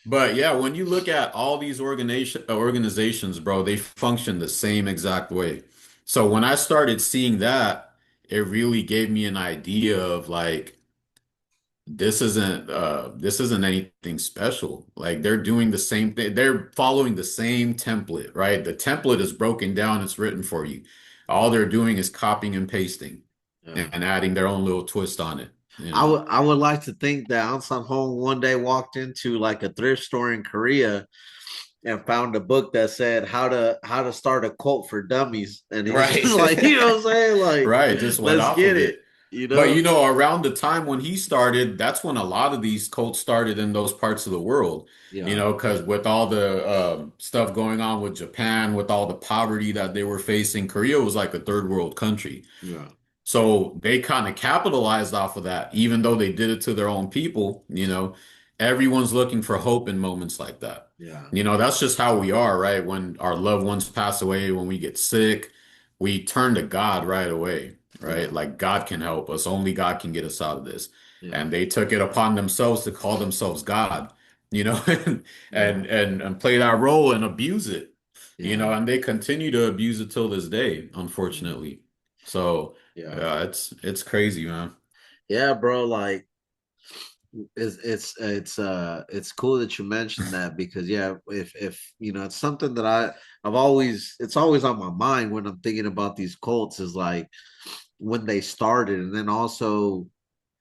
But yeah, when you look at all these organizations, bro, they function the same exact way. So when I started seeing that, it really gave me an idea of like this isn't anything special. Like they're doing the same thing. They're following the same template, right? The template is broken down, it's written for you. All they're doing is copying and pasting Yeah. and adding their own little twist on it, you I know? would I would like to think that ahnsahnghong one day walked into like a thrift store in Korea and found a book that said how to start a cult for dummies, and he's Right. just like, you know what I'm saying, like, Right, just went let's off get of it, it. you But know. you know, around the time when he started, that's when a lot of these cults started in those parts of the world. You Yeah. know, because with all the stuff going on with Japan, with all the poverty that they were facing, Korea was like a third world country. Yeah. So they kind of capitalized off of that, even though they did it to their own people, you know, everyone's looking for hope in moments like that. Yeah. You know, that's just how we are, right? When our loved ones pass away, when we get sick, we turn to God right away, right? Yeah. Like God can help us. Only God can get us out of this. Yeah. And they took it upon themselves to call themselves God, you know, and Yeah. and play that role and abuse it, you know, Yeah. and they continue to abuse it till this day, Yeah. unfortunately. So Yeah. yeah, it's crazy, man. Yeah, bro. Like, it's cool that you mentioned that, because yeah, if you know, it's something that I've always, it's always on my mind when I'm thinking about these cults, is like when they started, and then also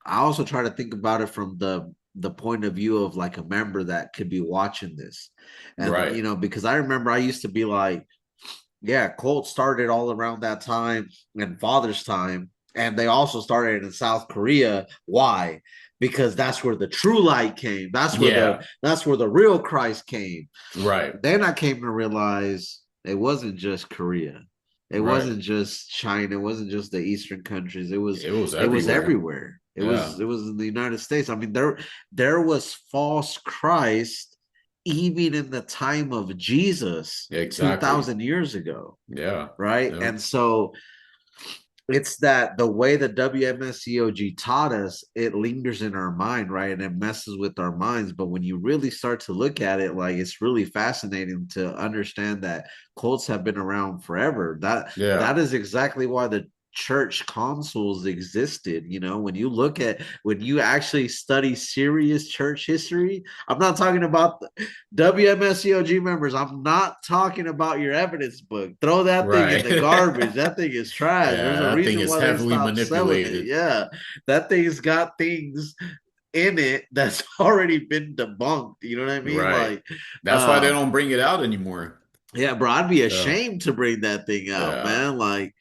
I also try to think about it from the point of view of like a member that could be watching this. And Right. because I remember I used to be like, yeah, Colt started all around that time and Father's time, and they also started in South Korea. Why? Because that's where the true light came. Yeah. That's where the real Christ came. Right. Then I came to realize it wasn't just Korea. It Right. wasn't just China. It wasn't just the Eastern countries. It was It was everywhere. everywhere. Yeah. It was in the United States. I mean, there was false Christ even in the time of Jesus Exactly. 2,000 years ago, Yeah. right? Yeah. And so it's that the way the WMSCOG taught us, it lingers in our mind, right? And it messes with our minds. But when you really start to look at it, like, it's really fascinating to understand that cults have been around forever. That Yeah. is exactly why the church consuls existed. When you actually study serious church history, I'm not talking about WMSCOG members. I'm not talking about your evidence book. Throw that thing in Right. the garbage. That thing is trash. There's Yeah, a that thing reason is why they heavily stopped selling it. manipulated. Yeah. That thing's got things in it that's already been debunked. You know what I mean? Right. Like, That's why they um, don't bring it out anymore. yeah, bro, I'd be Yeah. ashamed to bring that thing out, Yeah. man. Like,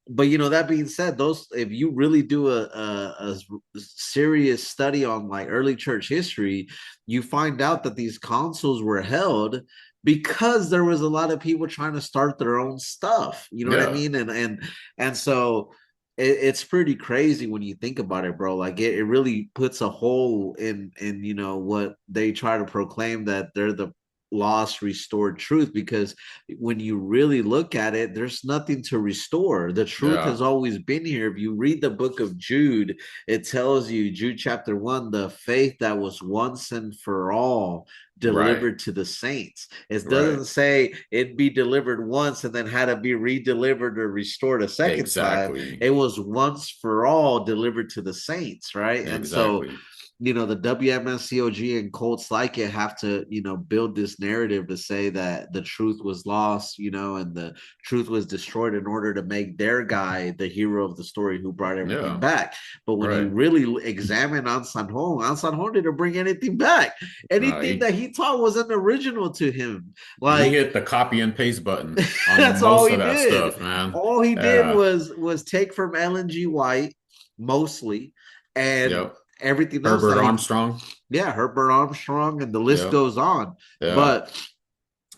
but that being said, those if you really do a serious study on like early church history, you find out that these consuls were held because there was a lot of people trying to start their own stuff. You know what I Yeah. mean? And so it's pretty crazy when you think about it, bro. Like it really puts a hole in what they try to proclaim, that they're the lost restored truth, because when you really look at it, there's nothing to restore. The truth Yeah, has always been here. If you read the book of Jude, it tells you, Jude chapter 1, the faith that was once and for all right, delivered to the saints. It right. doesn't say it be delivered once and then had to be re-delivered or restored a second time. Exactly. It was once for all delivered to the saints, right? And so, Exactly. the WMSCOG and cults like it have to, build this narrative to say that the truth was lost, and the truth was destroyed in order to make their guy the hero of the story who brought everything Yeah, back. But when you right. really examine Ahnsahnghong didn't bring anything back. Anything He that he taught wasn't original to him. he Like, hit the copy and paste button on that's all most he of that did. stuff, man. All he did Yeah. was take from Ellen G. White mostly, and Yep. everything else Herbert that he, Armstrong. yeah, Herbert Armstrong, and the list Yep. goes on. Yeah. But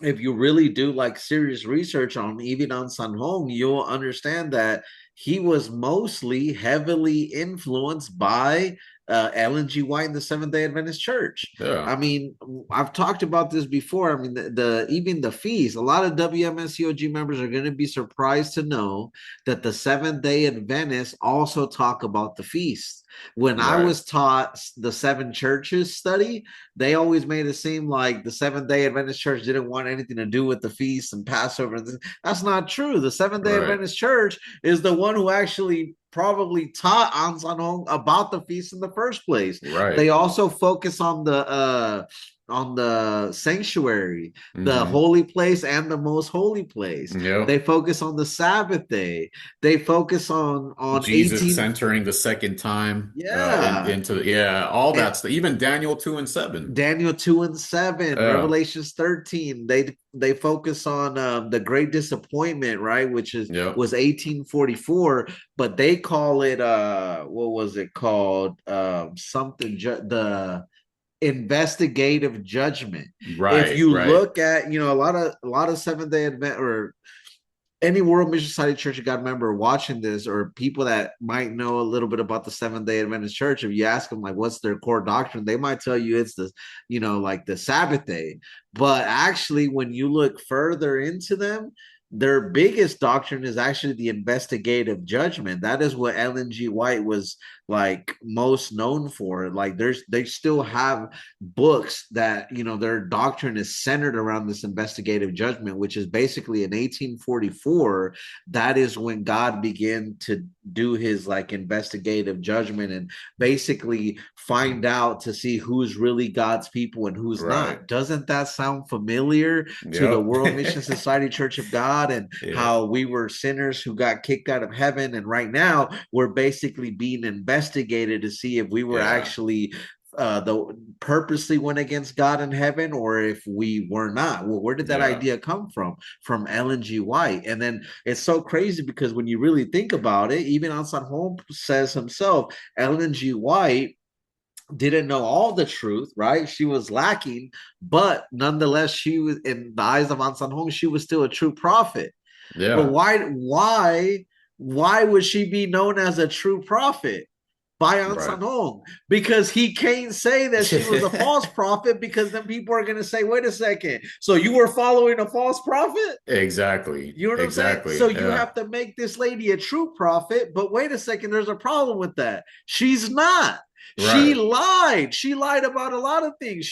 if you really do like serious research on even on San Hong, you'll understand that he was mostly heavily influenced by Ellen G. White and the Seventh Day Adventist Church. Yeah. I mean, I've talked about this before. I mean, the even the feast. A lot of WMSCOG members are going to be surprised to know that the Seventh Day Adventists also talk about the feast. When I Right. was taught the seven churches study, they always made it seem like the Seventh Day Adventist Church didn't want anything to do with the feast and Passover. That's not true. The Seventh Day Right. Adventist Church is the one who actually probably taught ahnsahnghong about the feast in the first place. Right. They also focus on the sanctuary, the Mm-hmm. holy place, and the most holy place. They Yep. focus on the Sabbath day. They focus on Jesus 18. entering the second time Yeah. into all And that stuff. Even Daniel 2 and 7. Daniel 2 and 7, Yeah. Revelations 13. They focus on the Great Disappointment, right? Which is Yep. was 1844, but they call it what was it called? Something the investigative judgment. If Right. you Right. look at, a lot of Seventh Day Advent or any World Mission Society Church of God member watching this, or people that might know a little bit about the Seventh Day Adventist Church, if you ask them like what's their core doctrine, they might tell you it's like the Sabbath day. But actually, when you look further into them, their biggest doctrine is actually the investigative judgment. That is what Ellen G. White was like most known for. Like they still have books that their doctrine is centered around this investigative judgment, which is basically in 1844. That is when God began to do his like investigative judgment and basically find out to see who's really God's people and who's Right. not. Doesn't that sound familiar to the Yep. World Mission Society Church of God, and Yeah. how we were sinners who got kicked out of heaven, and right now we're basically being investigated to see if we were Yeah. actually the purposely went against God in heaven, or if we were not. Well, where did that Yeah. idea come from? From Ellen G. White. And then it's so crazy because when you really think about it, even Ahnsahnghong says himself, Ellen G. White didn't know all the truth, right? She was lacking, but nonetheless, she was, in the eyes of Ahnsahnghong, she was still a true prophet. But Yeah. why would she be known as a true prophet by Right. Ahnsahnghong? Because he can't say that she was a false prophet, because then people are going to say, wait a second, so you were following a false prophet? Exactly. You know what I'm saying? So Exactly. you Yeah. have to make this lady a true prophet, but wait a second, there's a problem with that. She's not. She Right. lied. She lied about a lot of things.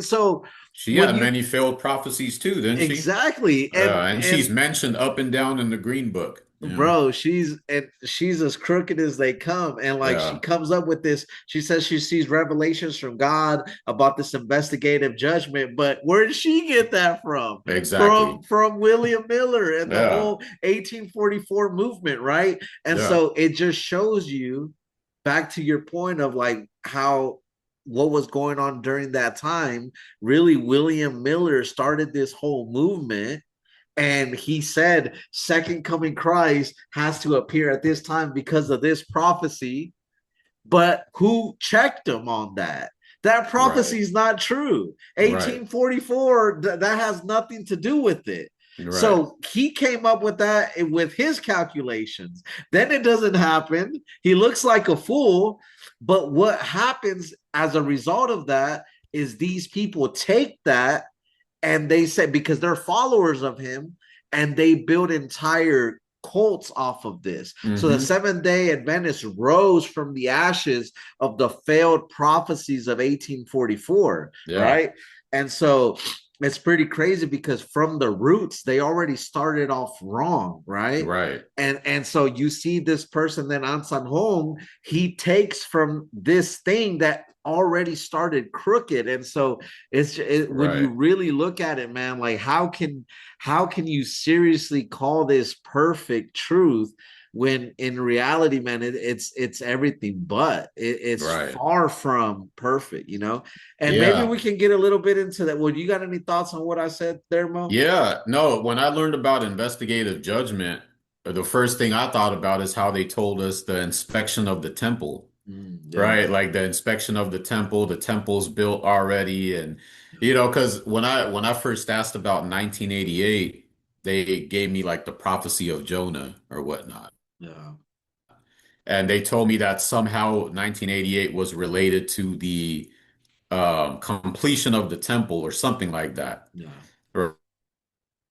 So She when had you many failed prophecies too, didn't she? exactly, And she's mentioned up and down in the Green Book. Yeah. bro, she's as crooked as they come, and like she Yeah. comes up with this. She says she sees revelations from God about this investigative judgment, but where did she get that from? Exactly. From William Miller and the Yeah. whole 1844 movement, right? And Yeah. so it just shows you, back to your point of like how what was going on during that time. Really, William Miller started this whole movement, and he said second coming Christ has to appear at this time because of this prophecy. But who checked him on that? That prophecy Right. is not true. Right. 1844, that has nothing to do with it. Right. So he came up with that with his calculations. Then it doesn't happen. He looks like a fool. But what happens as a result of that is these people take that and they say, because they're followers of him, and they build entire cults off of this. So the Mm-hmm. Seventh-day Adventists rose from the ashes of the failed prophecies of 1844, Yeah. right? And so it's pretty crazy because from the roots they already started off wrong, right? Right. And so you see this person, then ahnsahnghong, he takes from this thing that already started crooked. And so when you Right. really look at it, man, like how can you seriously call this perfect truth when in reality, man, it's everything but it's Right. far from perfect, and maybe Yeah. we can get a little bit into that. Well, you got any thoughts on what I said there, Mo? Yeah. No, when I learned about investigative judgment, the first thing I thought about is how they told us the inspection of the temple, Yeah, right? Like the inspection of the temple's built already. And, because when I first asked about 1988, they gave me like the prophecy of Jonah or whatnot. yeah, And they told me that somehow 1988 was related to the completion of the temple or something like that. yeah,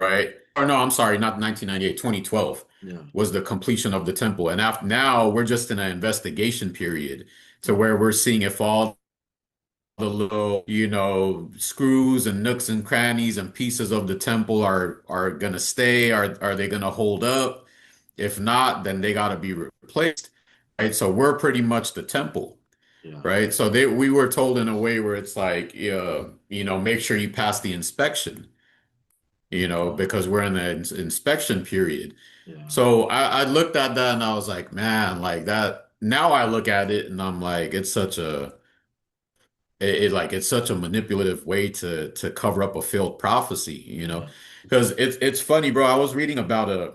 Right? Or no, I'm sorry, not 1998, 2012 yeah, was the completion of the temple. And after now we're just in an investigation period to yeah, where we're seeing if all the little, screws and nooks and crannies and pieces of the temple are gonna stay, are they gonna hold up? If not, then they gotta be replaced. Right. So we're pretty much the temple. yeah, Right. So we were told in a way where it's like, make sure you pass the inspection, okay, because we're in the inspection period. yeah, So I looked at that and I was like, man, like that. Now I look at it and I'm like, it's such a manipulative way to cover up a failed prophecy. yeah, Because it's funny, bro. I was reading about a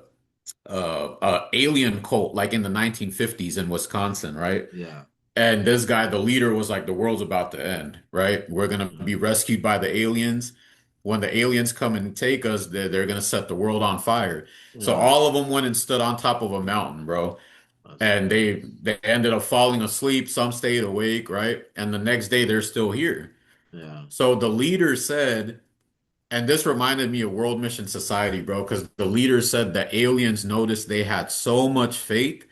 alien cult like in the 1950s in Wisconsin, right? yeah, And this guy, the leader, was like, the world's about to end, right? We're gonna yeah, be rescued by the aliens. When the aliens come and take us, they're gonna set the world on fire. So yeah. all of them went and stood on top of a mountain, bro. That's And crazy. they ended up falling asleep. Some stayed awake, right? And the next day they're still here. Yeah, So the leader said, and this reminded me of World Mission Society, bro, because the leader said the aliens noticed they had so much faith,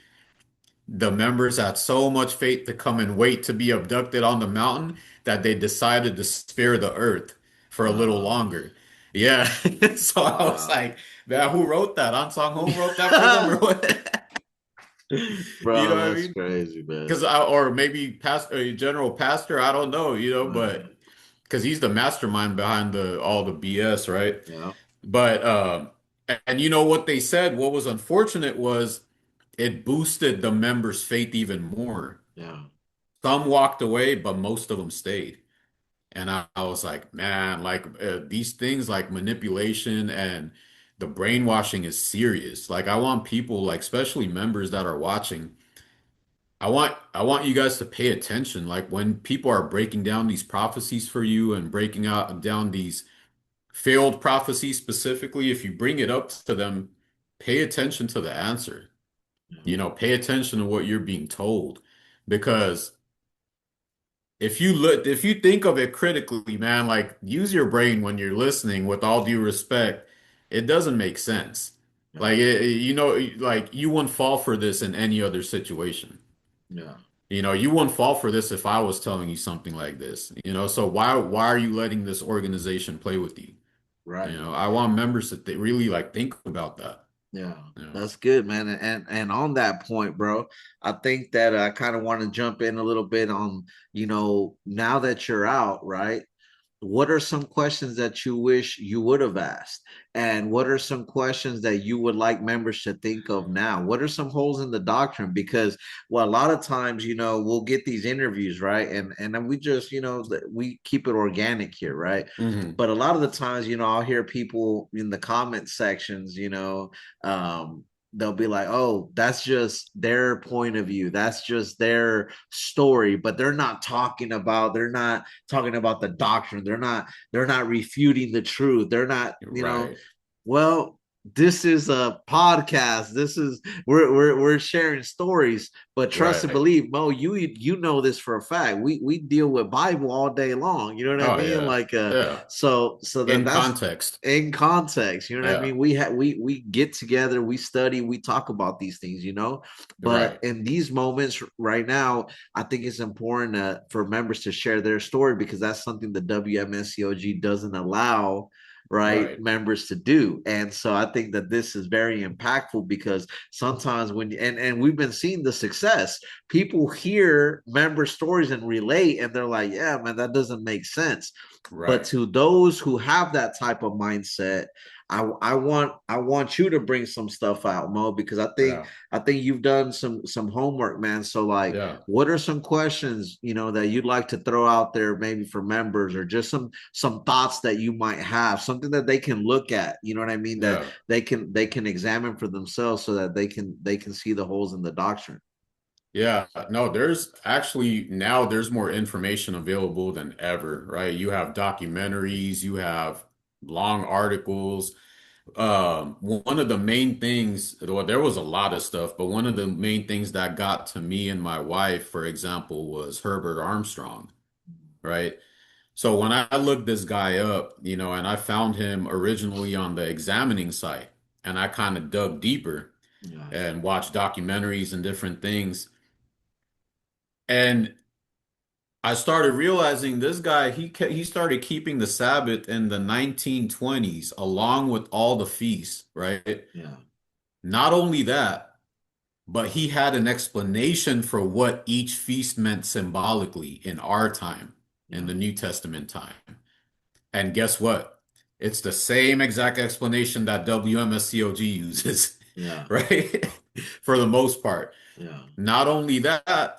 the members had so much faith to come and wait to be abducted on the mountain that they decided to spare the earth for a little wow, longer. Yeah. So I was wow. like, man, who wrote that? Ahnsahnghong wrote that for them or what? You know Bro, what I that's mean? crazy, man. Because or maybe pastor, general pastor, I don't know, Right. but because he's the mastermind behind the all the BS, right? Yeah, But and you know what they said? What was unfortunate was it boosted the members' faith even more. yeah, Some walked away, but most of them stayed. And I was like, man, like these things like manipulation and the brainwashing is serious. Like I want people, like especially members that are watching, I want you guys to pay attention. Like when people are breaking down these prophecies for you and breaking out down these failed prophecies specifically, if you bring it up to them, pay attention to the answer. yeah, Pay attention to what you're being told because if you think of it critically, man, like use your brain when you're listening with all due respect, it doesn't make sense. yeah, Like like you wouldn't fall for this in any other situation. yeah. You wouldn't fall for this if I was telling you something like this. So why are you letting this organization play with you? Right. I want members that they really like think about that. Yeah, You know. that's good, man. And on that point, bro, I think that I kind of want to jump in a little bit on, now that you're out, right? What are some questions that you wish you would have asked? And what are some questions that you would like members to think of now? What are some holes in the doctrine? Because, well, a lot of times, we'll get these interviews, right? And then we just, we keep it organic here, right? Hmm. But a lot of the times, I'll hear people in the comment sections, they'll be like, oh, that's just their point of view, that's just their story, but they're not talking about the doctrine, they're not refuting the truth, they're not, Right. Well, this is a podcast. This is we're sharing stories, but trust and Right. believe, Mo, you know this for a fact. We deal with Bible all day long. You know what I Oh mean? yeah. Like Yeah. so In that's context. in context. You know what I Yeah. mean? We get together, we study, we talk about these things, you know. But Right. in these moments right now, I think it's important for members to share their story because that's something the WMSCOG doesn't allow, right, Right. members to do. And so I think that this is very impactful because sometimes when and we've been seeing the success, people hear member stories and relate and they're like, yeah, man, that doesn't make sense. But Right. to those who have that type of mindset, I want you to bring some stuff out, Mo, because Yeah. I think you've done some homework, man. So like, Yeah. what are some questions, you know, that you'd like to throw out there maybe for members, or just some thoughts that you might have, something that they can look at, you know what I mean, that Yeah. they can examine for themselves so that they can see the holes in the doctrine. Yeah, no, there's actually now there's more information available than ever, right? You have documentaries, you have long articles. One of the main things, well, there was a lot of stuff, but one of the main things that got to me and my wife, for example, was Herbert Armstrong, right? So when I looked this guy up, and I found him originally on the examining site, and I kind of dug deeper Yes. and watched documentaries and different things. And I started realizing this guy, he started keeping the Sabbath in the 1920s along with all the feasts, right? Yeah. Not only that, but he had an explanation for what each feast meant symbolically in our time, in Yeah. the New Testament time. And guess what? It's the same exact explanation that WMSCOG uses, Yeah. right? For the most part. Yeah. Not only that,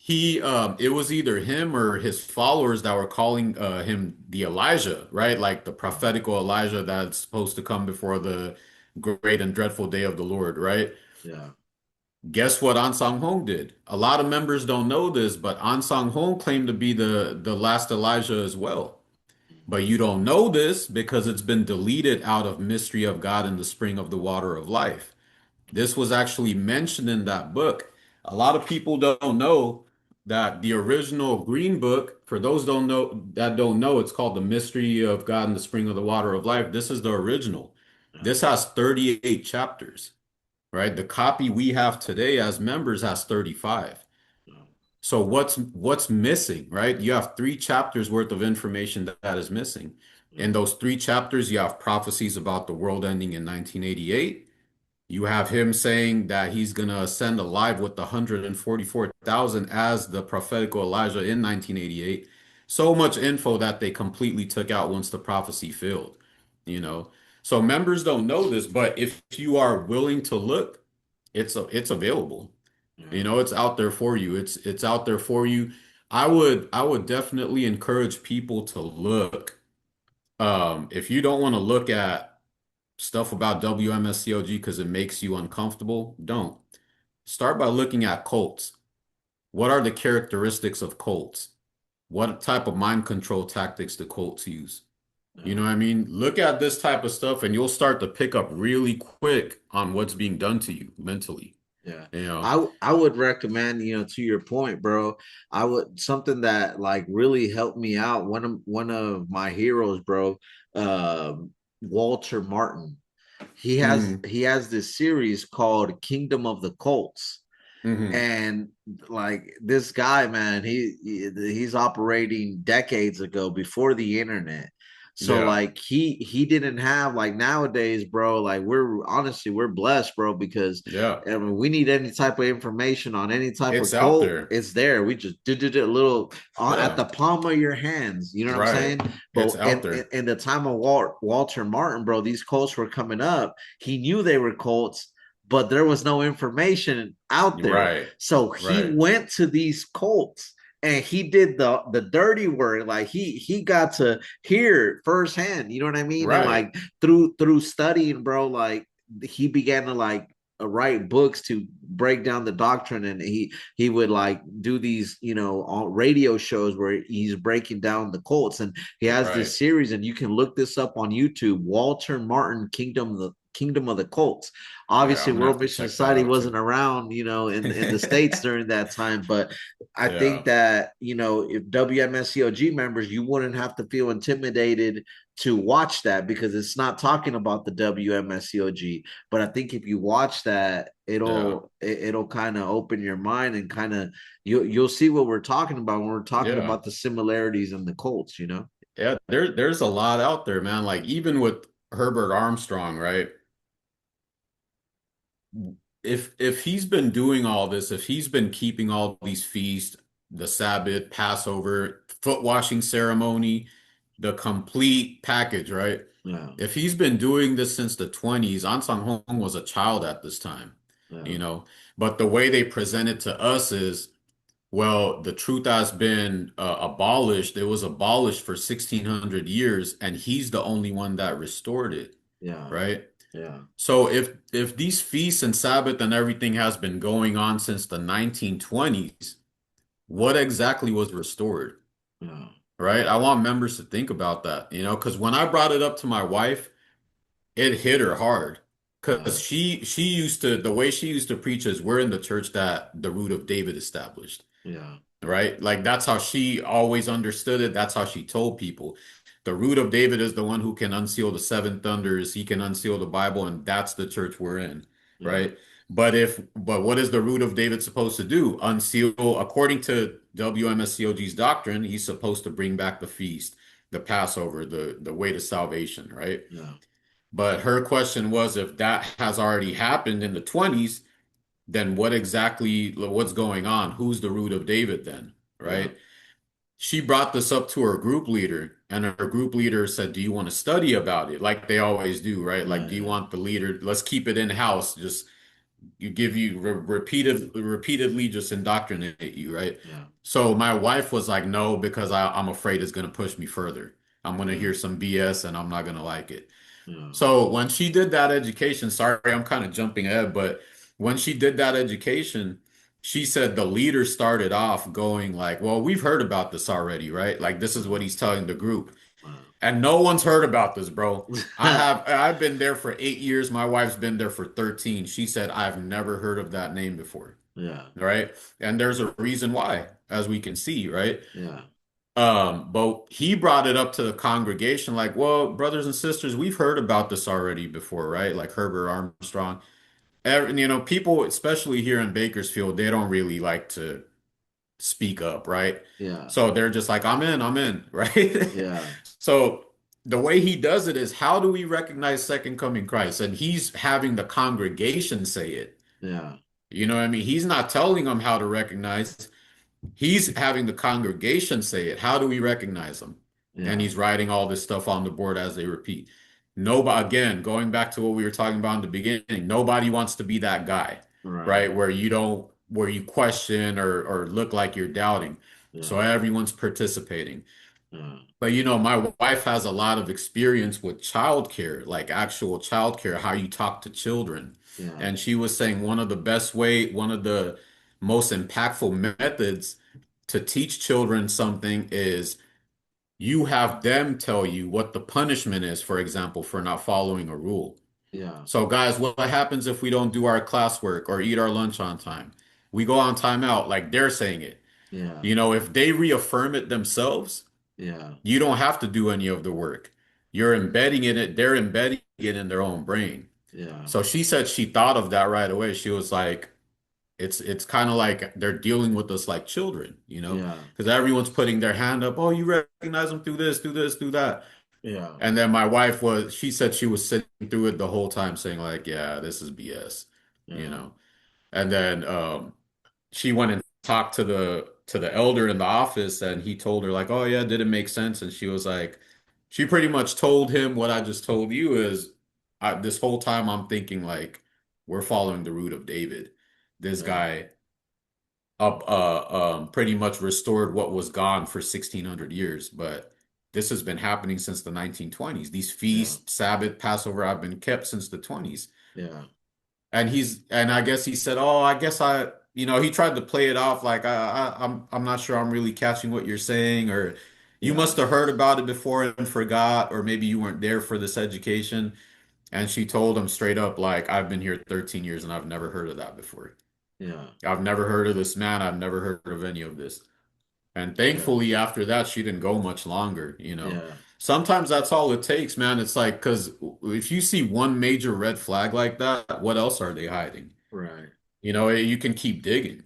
it was either him or his followers that were calling him the Elijah, right? Like the prophetical Elijah that's supposed to come before the great and dreadful day of the Lord, right? Yeah. Guess what ahnsahnghong did? A lot of members don't know this, but ahnsahnghong claimed to be the last Elijah as well. But you don't know this because it's been deleted out of Mystery of God in the Spring of the Water of Life. This was actually mentioned in that book. A lot of people don't know that the original Green Book, for those don't know, it's called The Mystery of God in the Spring of the Water of Life. This is the original. Yeah. This has 38 chapters, right? The copy we have today as members has 35. Yeah. So what's missing, right? You have 3 chapters worth of information that is missing. Yeah. In those 3 chapters, you have prophecies about the world ending in 1988. You have him saying that he's going to ascend alive with the 144,000 as the prophetical Elijah in 1988. So much info that they completely took out once the prophecy failed, you know. So members don't know this, but if you are willing to look, it's available. Yeah. It's out there for you. It's out there for you. I would definitely encourage people to look. If you don't want to look at stuff about WMSCOG because it makes you uncomfortable, don't. Start by looking at cults. What are the characteristics of cults? What type of mind control tactics do cults use? You Yeah. know what I mean? Look at this type of stuff and you'll start to pick up really quick on what's being done to you mentally. Yeah. You know? I would recommend, to your point, bro. I would something that like really helped me out. One of my heroes, bro, Walter Martin. He has Mm, he has this series called Kingdom of the Cults. hmm. And like this guy, man, he's operating decades ago before the internet. So Yeah. like he didn't have, like, nowadays, bro, like we're blessed, bro, because Yeah. I mean, we need any type of information on any type of It's out cult, there. it's there. We just did a little at Yeah. the palm of your hands, you know what I'm Right. saying? It's But out there. in the time of Walter Martin, bro, these cults were coming up. He knew they were cults, but there was no information out there. Right. So he Right. went to these cults and he did the dirty work. Like he got to hear firsthand, you know what I mean? And Right. like through studying, bro, like he began to like write books to break down the doctrine, and he would like do these, on radio shows where he's breaking down the cults, and he has Right. this series, and you can look this up on YouTube. Walter Martin, Kingdom of the Cults. Yeah, Obviously, I'm gonna have World to Mission check that Society out wasn't too. around, in the States during that time. But I Yeah. think that, if WMSCOG members, you wouldn't have to feel intimidated to watch that, because it's not talking about the WMSCOG. But I think if you watch that, Yeah. it'll kind of open your mind, and kind of you'll see what we're talking about when we're talking Yeah. about the similarities in the cults. Yeah. There's a lot out there, man. Like even with Herbert Armstrong, right? If he's been doing all this, if he's been keeping all these feasts, the Sabbath, Passover, foot washing ceremony, the complete package, right? Yeah, If he's been doing this since the 20s, Ahnsahnghong was a child at this time, yeah, you know. But the way they present it to us is, well, the truth has been abolished. It was abolished for 1600 years, and he's the only one that restored it, yeah, right? yeah, So if these feasts and Sabbath and everything has been going on since the 1920s, what exactly was restored, yeah, right? I want members to think about that, because when I brought it up to my wife, it hit her hard. yeah, Because she used to, the way she used to preach is we're in the church that the root of David established. yeah, Right? Like that's how she always understood it. That's how she told people. The root of David is the one who can unseal the seven thunders. He can unseal the Bible, and that's the church we're in, yeah, right? But what is the root of David supposed to do? Unseal, according to WMSCOG's doctrine, he's supposed to bring back the feast, the Passover, the way to salvation, right? yeah, But her question was, if that has already happened in the 20s, then what's going on? Who's the root of David then? yeah, Right? She brought this up to her group leader, and her group leader said, "Do you want to study about it?" Like they always do, right? Like, yeah, do you yeah, want the leader? Let's keep it in house. Just you give you repeatedly just indoctrinate you, right? yeah, So my wife was like, "No," because I'm afraid it's gonna push me further. I'm gonna yeah, hear some BS and I'm not gonna like it. yeah, So when she did that education, sorry, I'm kind of jumping ahead, but when she did that education, she said the leader started off going like, "Well, we've heard about this already, right? Like this is what he's telling the group." And no one's heard about this, bro. I've been there for 8 years. My wife's been there for 13. She said, "I've never heard of that name before." yeah, Right? And there's a reason why, as we can see, right? yeah, But he brought it up to the congregation, like, well, brothers and sisters, we've heard about this already before, right? Like Herbert Armstrong. People, especially here in Bakersfield, they don't really like to speak up, right? yeah, So they're just like, I'm in, right? yeah, So the way he does it is, how do we recognize second coming Christ? And he's having the congregation say it. yeah, You know what I mean? He's not telling them how to recognize. He's having the congregation say it. How do we recognize them? And yeah, he's writing all this stuff on the board as they repeat. Nobody, again, going back to what we were talking about in the beginning, nobody wants to be that guy, right, right? Where you question or look like you're doubting. So yeah, everyone's participating. yeah, But my wife has a lot of experience with childcare, like actual childcare, how you talk to children. yeah, And she was saying one of the most impactful methods to teach children something is you have them tell you what the punishment is, for example, for not following a rule. yeah, So, guys, what happens if we don't do our classwork or eat our lunch on time? We go on timeout, like they're saying it. yeah, If they reaffirm it themselves, yeah, you don't have to do any of the work. You're embedding it, they're embedding it in their own brain. yeah, So she said she thought of that right away. She was like, it's kind of like they're dealing with us like children, yeah, because everyone's putting their hand up. Oh, you recognize them through this, through this, through that. yeah, And then she said she was sitting through it the whole time saying like, yeah, this is BS, you yeah, know. And then she went and talked to the elder in the office, and he told her like, "Oh yeah, did it make sense?" And she was like, she pretty much told him what I just told you is, this whole time I'm thinking like we're following the root of David. This yeah, guy pretty much restored what was gone for 1600 years, but this has been happening since the 1920s. These yeah, feasts, Sabbath, Passover have been kept since the 20s. yeah, and I guess he said, "Oh, I guess he tried to play it off like I'm not sure I'm really catching what you're saying, or you Yeah. must have heard about it before and forgot, or maybe you weren't there for this education." And she told him straight up, like, "I've been here 13 years and I've never heard of that before. Yeah. I've never heard of this man. I've never heard of any of this." And Yeah. thankfully, after that, she didn't go much longer. Yeah. Sometimes that's all it takes, man. It's like, because if you see one major red flag like that, what else are they hiding? Right. You can keep digging.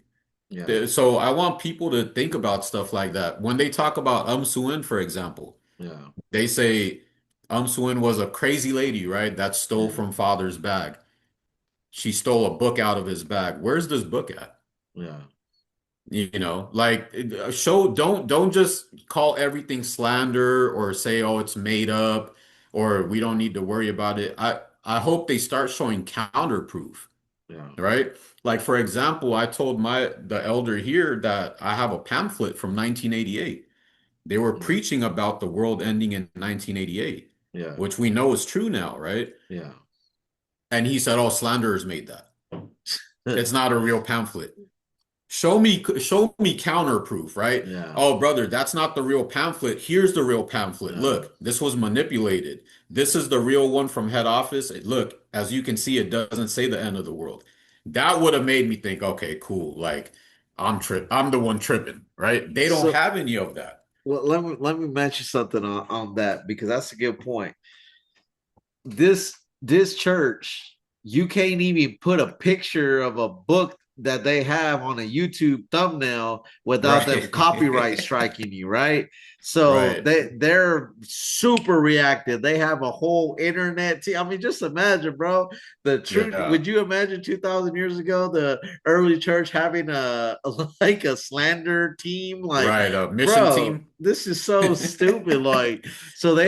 Yeah. So I want people to think about stuff like that. When they talk about Suin, for example, Yeah. they say Suin was a crazy lady, right? That stole Yeah. from father's bag. She stole a book out of his bag. Where's this book at? Yeah. Like show don't just call everything slander or say, oh, it's made up or we don't need to worry about it. I hope they start showing counter proof, Yeah. right? Like for example, I told the elder here that I have a pamphlet from 1988. They were Yeah. preaching about the world ending in 1988, Yeah. which we know is true now, right? Yeah. And he said, oh, slanderers made that. It's not a real pamphlet. Show me counter proof, right? Yeah. Oh, brother, that's not the real pamphlet. Here's the real pamphlet. Yeah. Look, this was manipulated. This is the real one from head office. Look, as you can see, it doesn't say the end of the world. That would have made me think, okay, cool. Like I'm the one tripping, right? They don't So, have any of that. well, let me mention something on that because that's a good point. This church, you can't even put a picture of a book that they have on a YouTube thumbnail without them copyright Right. striking you, right? So Right. they're super reactive. They have a whole internet team. I mean, just imagine, bro. The truth. Yeah. Would you imagine 2,000 years ago the early church having like a slander team? Like, Right. A mission bro, team. this is so stupid. Like, so Yeah. they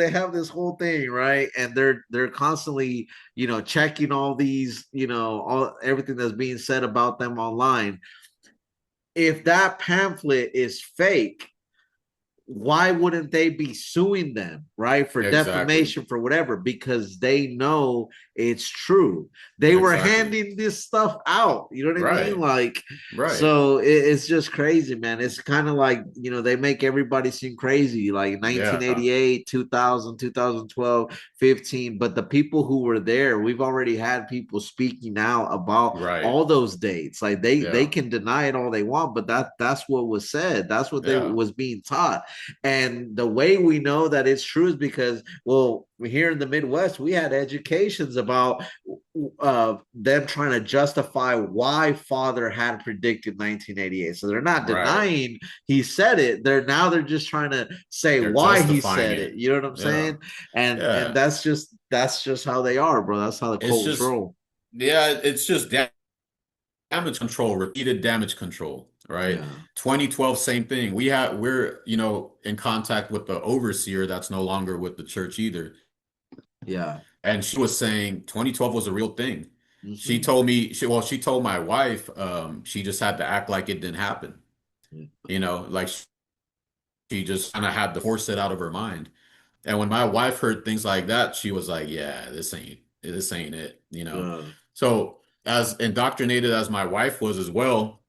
have this whole thing, right? And they're constantly, checking all these, all everything that's being said about them online. If that pamphlet is fake, why wouldn't they be suing them, right? For Exactly. defamation, for whatever, because they know it's true. They were Exactly. handing this stuff out. You know what I mean? Right. Like, Right. so it's just crazy, man. It's kind of like, they make everybody seem crazy, like Yeah. 1988, 2000, 2012, 15. But the people who were there, we've already had people speaking out about Right. all those dates. Like they Yeah. can deny it all they want, but that's what was said. That's what they Yeah. was being taught. And the way we know that it's true is because, well, here in the Midwest, we had educations about them trying to justify why father had predicted 1988. So they're not Right. denying he said it. They're just trying to say They're why he justifying said it. it. You know what I'm Yeah. saying? And Yeah. that's just how they are, bro. That's how the It's Colts just, roll. yeah, it's just damage control, repeated damage control, right? Yeah. 2012, same thing. We're in contact with the overseer that's no longer with the church either. Yeah. And she was saying 2012 was a real thing. She Mm-hmm. told me, she told my wife, she just had to act like it didn't happen. Like she just kind of had to force it out of her mind. And when my wife heard things like that, she was like, "Yeah, this ain't it." Yeah. So as indoctrinated as my wife was as well,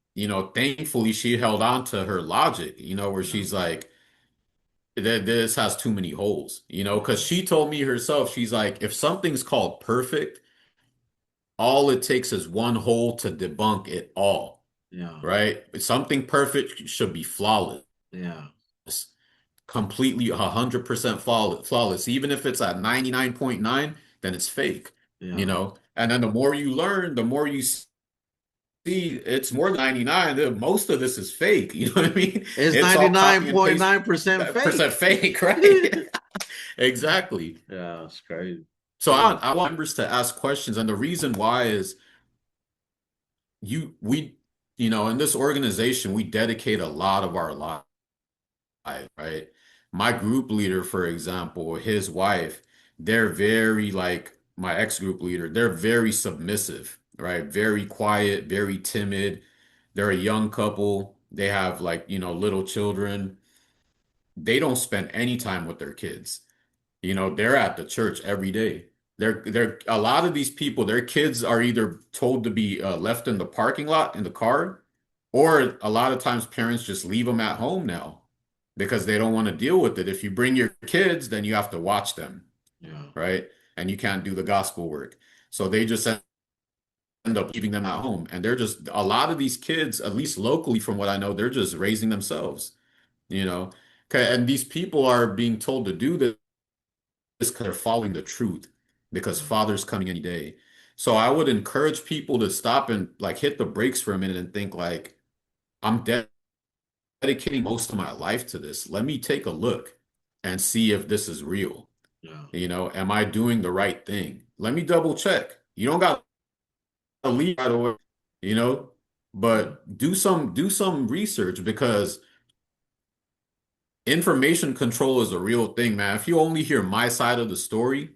thankfully she held on to her logic, where Yeah. she's like, this has too many holes, because Yeah. she told me herself, she's like, if something's called perfect, all it takes is one hole to debunk it all, Yeah. right? Something perfect should be flawless, Yeah. completely 100% flawless. Even if it's at 99.9, then it's fake, Yeah. And then the more you learn, the more you see it's more than 99. Most of this is fake. You know what I mean? It's It's all copy and paste 99.9% percent fake. fake, right? Exactly. Yeah, it's crazy. So I want members to ask questions, and the reason why is we in this organization we dedicate a lot of our life, right? My group leader, for example, his wife, they're very like my ex-group leader, they're very submissive, right? Very quiet, very timid. They're a young couple. They have like, little children. They don't spend any time with their kids. They're at the church every day. they're a lot of these people, their kids are either told to be left in the parking lot in the car, or a lot of times parents just leave them at home now because they don't want to deal with it. If you bring your kids, then you have to watch them, Yeah. right? And you can't do the gospel work. So they just end up leaving them at home. And they're just a lot of these kids, at least locally, from what I know, they're just raising themselves, you know. Okay, and these people are being told to do this because they're following the truth, because Father's coming any day. So I would encourage people to stop and like hit the brakes for a minute and think like, I'm dedicating most of my life to this. Let me take a look and see if this is real. Yeah. You know, am I doing the right thing? Let me double check. You don't got to leave right away, you know, but do some research, because information control is a real thing, man. If you only hear my side of the story,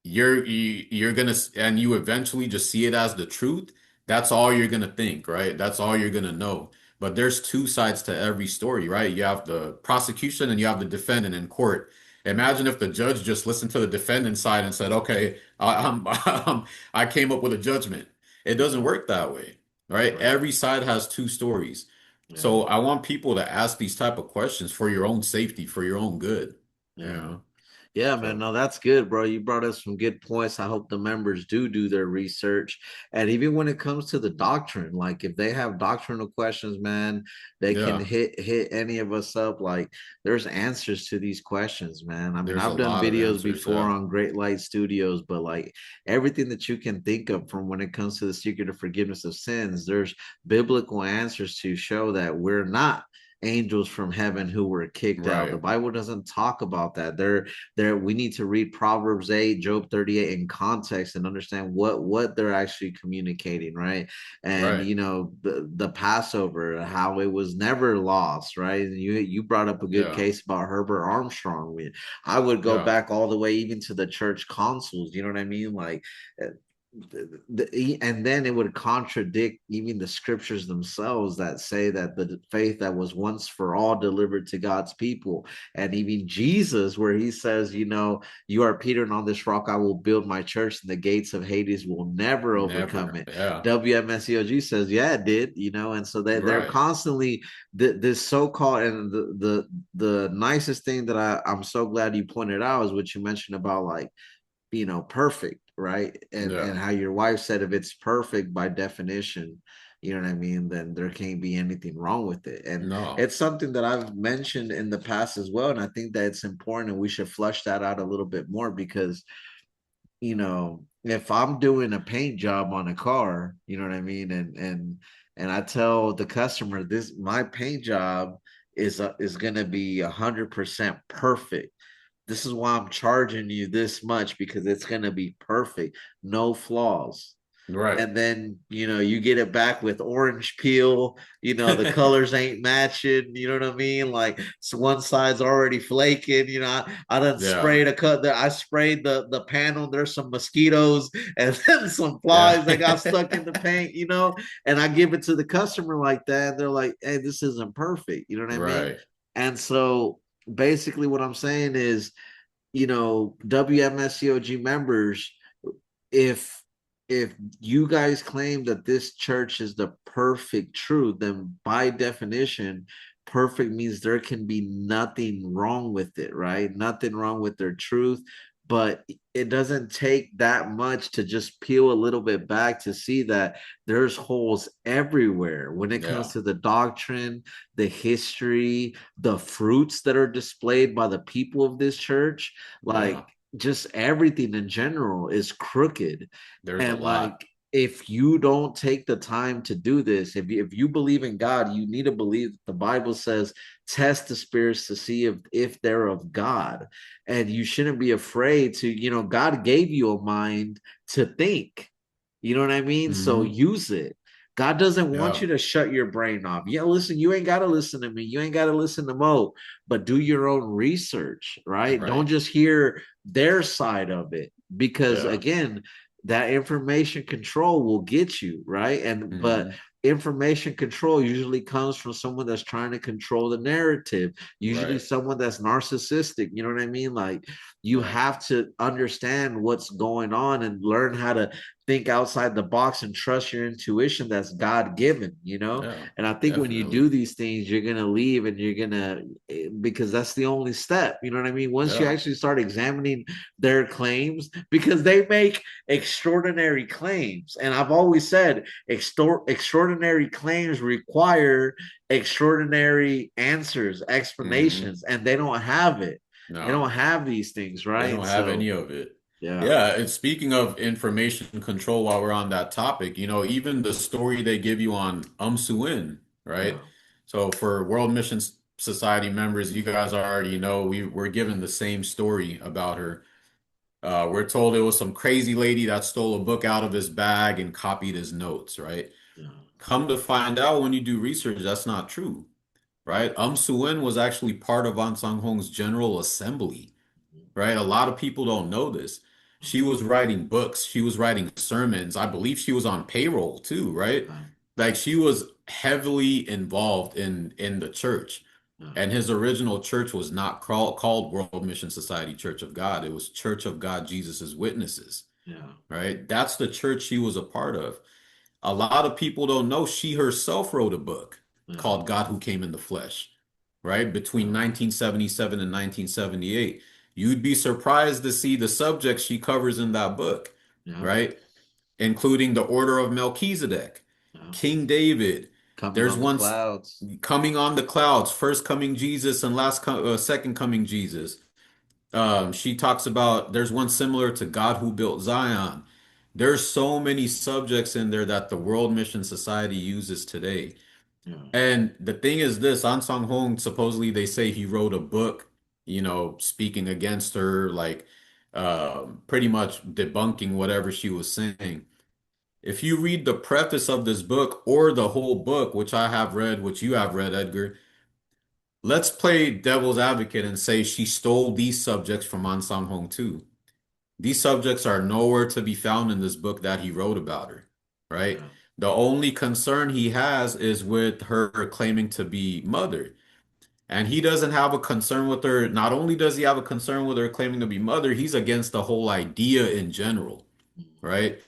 you're gonna, and you eventually just see it as the truth. That's all you're gonna think, right? That's all you're gonna know. But there's two sides to every story, right? You have the prosecution and you have the defendant in court. Imagine if the judge just listened to the defendant's side and said, "Okay, I came up with a judgment." It doesn't work that way, right? Right. Every side has two stories. Yeah. So I want people to ask these type of questions for your own safety, for your own good, you Yeah. know? Yeah, man. So No, that's good, bro. You brought us some good points. I hope the members do their research. And even when it comes to the doctrine, like if they have doctrinal questions, man, they can yeah. hit any of us up. Like there's answers to these questions, man. I mean, There's a I've done lot of videos answers. before Yeah. on Great Light Studios, but like everything that you can think of from when it comes to the secret of forgiveness of sins, there's biblical answers to show that we're not angels from heaven who were kicked out. The Right. Bible doesn't talk about that. There we need to read Proverbs 8, Job 38 in context and understand what they're actually communicating, right? And Right. you know, the Passover, how it was never lost, right? And you brought up a good Yeah. case about Herbert Armstrong. I would go Yeah. back all the way even to the church councils, you know what I mean? Like and then it would contradict even the scriptures themselves that say that the faith that was once for all delivered to God's people, and even Jesus, where he says, you know, you are Peter, and on this rock I will build my church, and the gates of Hades will never overcome Never. it. Yeah. WMSCOG says, yeah, it did, you know, and so they're Right. constantly this so-called, and the nicest thing that I'm so glad you pointed out is what you mentioned about like, you know, perfect, right? And Yeah. how your wife said if it's perfect by definition, you know what I mean, then there can't be anything wrong with it. And No. it's something that I've mentioned in the past as well. And I think that it's important and we should flush that out a little bit more because, you know, if I'm doing a paint job on a car, you know what I mean, and I tell the customer this, my paint job is going to be 100% perfect. This is why I'm charging you this much because it's going to be perfect, no flaws. Right. And then, you know, you get it back with orange peel, you know, the colors ain't matching, you know what I mean? Like, so one side's already flaking, you know, I done Yeah. sprayed a cut there. I sprayed the panel. There's some mosquitoes and then some Yeah. flies that got stuck in the paint, you know, and I give it to the customer like that. And they're like, hey, this isn't perfect. You know what I mean? Right. And so basically what I'm saying is, you know, WMSCOG members, if if you guys claim that this church is the perfect truth, then by definition, perfect means there can be nothing wrong with it, right? Nothing wrong with their truth. But it doesn't take that much to just peel a little bit back to see that there's holes everywhere when it comes Yeah. to the doctrine, the history, the fruits that are displayed by the people of this church. Yeah. Like just everything in general is crooked. There's a And lot. like if you don't take the time to do this, if you believe in God, you need to believe that the Bible says test the spirits to see if they're of God. And you shouldn't be afraid to, you know, God gave you a mind to think. You know what I mean? So Hmm. use it. God doesn't want Yeah. you to shut your brain off. Yeah, listen, you ain't got to listen to me. You ain't got to listen to Mo, but do your own research, right? Don't Right. just hear their side of it because Yeah. again, that information control will get you, right? And but Hmm. information control usually comes from someone that's trying to control the narrative, usually Right. someone that's narcissistic. You know what I mean? Like, you Right. have to understand what's going on and learn how to think outside the box and trust your intuition that's God given, you know? Yeah, And I think when you do definitely. these things, you're going to leave and you're going to, because that's the only step. You know what I mean? Once you Yeah. actually start examining their claims, because they make extraordinary claims. And I've always said extraordinary claims require extraordinary answers, Hmm. explanations, and they don't have it. They don't No, have these things, they right? don't have So, any of it. yeah. Yeah, and speaking of information control, while we're on that topic, even the story they give you on Suin, right? Yeah. So for World Missions Society members, you guys already know we're given the same story about her. We're told it was some crazy lady that stole a book out of his bag and copied his notes, right? Yeah. Come to find out when you do research, that's not true, right? Suin was actually part of ahnsahnghong's General Assembly, right? A lot of people don't know this. She was writing books, she was writing sermons. I believe she was on payroll too, right? Yeah. Like she was heavily involved in the church. Yeah. And his original church was not called World Mission Society Church of God. It was Church of God Jesus' Witnesses, Yeah. right? That's the church she was a part of. A lot of people don't know she herself wrote a book Yeah. called God Who Came in the Flesh, right? Between Yeah. 1977 and 1978. You'd be surprised to see the subjects she covers in that book, Yeah. right? Including the Order of Melchizedek, Yeah. King David. Coming There's on the one clouds. coming on the clouds, first coming Jesus and second coming Jesus. She talks about there's one similar to God Who Built Zion. There's so many subjects in there that the World Mission Society uses today. Yeah. And the thing is this, An Song Hong, supposedly they say he wrote a book, speaking against her, like pretty much debunking whatever she was saying. If you read the preface of this book or the whole book, which I have read, which you have read, Edgar, let's play devil's advocate and say she stole these subjects from An Song Hong too. These subjects are nowhere to be found in this book that he wrote about her, right? Yeah. The only concern he has is with her claiming to be mother. And he doesn't have a concern with her. Not only does he have a concern with her claiming to be mother, he's against the whole idea in general, right?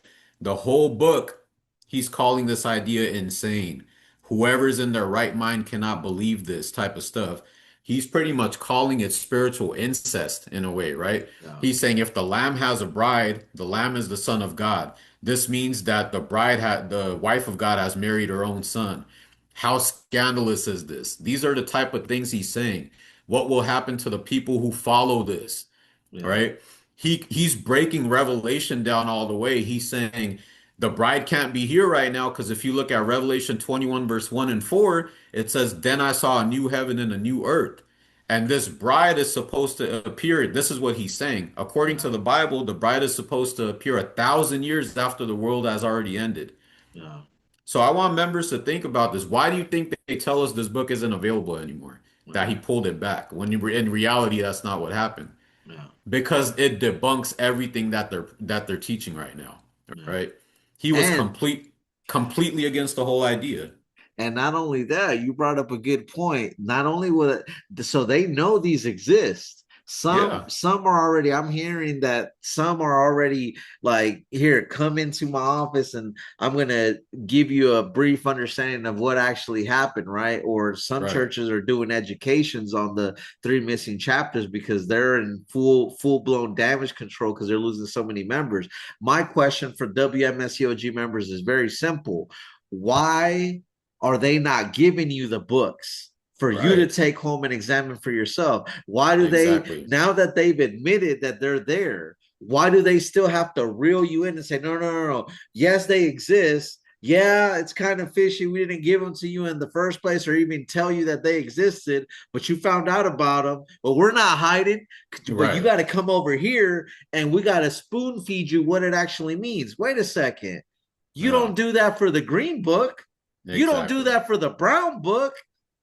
The whole book, he's calling this idea insane. Whoever's in their right mind cannot believe this type of stuff. He's pretty much calling it spiritual incest in a way, right? Yeah. He's saying if the lamb has a bride, the lamb is the son of God. This means that the wife of God has married her own son. How scandalous is this? These are the type of things he's saying. What will happen to the people who follow this? Yeah. Right? He's breaking Revelation down all the way. He's saying the bride can't be here right now because if you look at Revelation 21, verse 1 and 4, it says, Then I saw a new heaven and a new earth. And this bride is supposed to appear. This is what he's saying. According to Yeah. the Bible, the bride is supposed to appear 1,000 years after the world has already ended. Yeah. So I want members to think about this. Why do you think they tell us this book isn't available anymore? That he Yeah. pulled it back when in reality that's not what happened. Yeah. Because it debunks everything that they're teaching right now, Yeah. right? He was And completely against the whole idea. And not only that, you brought up a good point. Not only will it, so they know these exist. Yeah, Some are already, I'm hearing that some are already like, here, come into my office and I'm going to give you a brief understanding of what actually happened, right? Or some right. churches are doing educations on the three missing chapters because they're in full-blown damage control because they're losing so many members. My question for WMSCOG members is very simple. Why are they not giving you the books for you to Right. take home and examine for yourself? Why do they, Exactly. now that they've admitted that they're there, why do they still have to reel you in and say, no, no, no, no. Yes, they exist. Yeah, it's kind of fishy. We didn't give them to you in the first place or even tell you that they existed, but you found out about them. But we're not hiding. But you Right. got to come over here and we got to spoon feed you what it actually means. Wait a second. You Yeah. don't do that for the green book. You don't do Exactly. that for the brown book.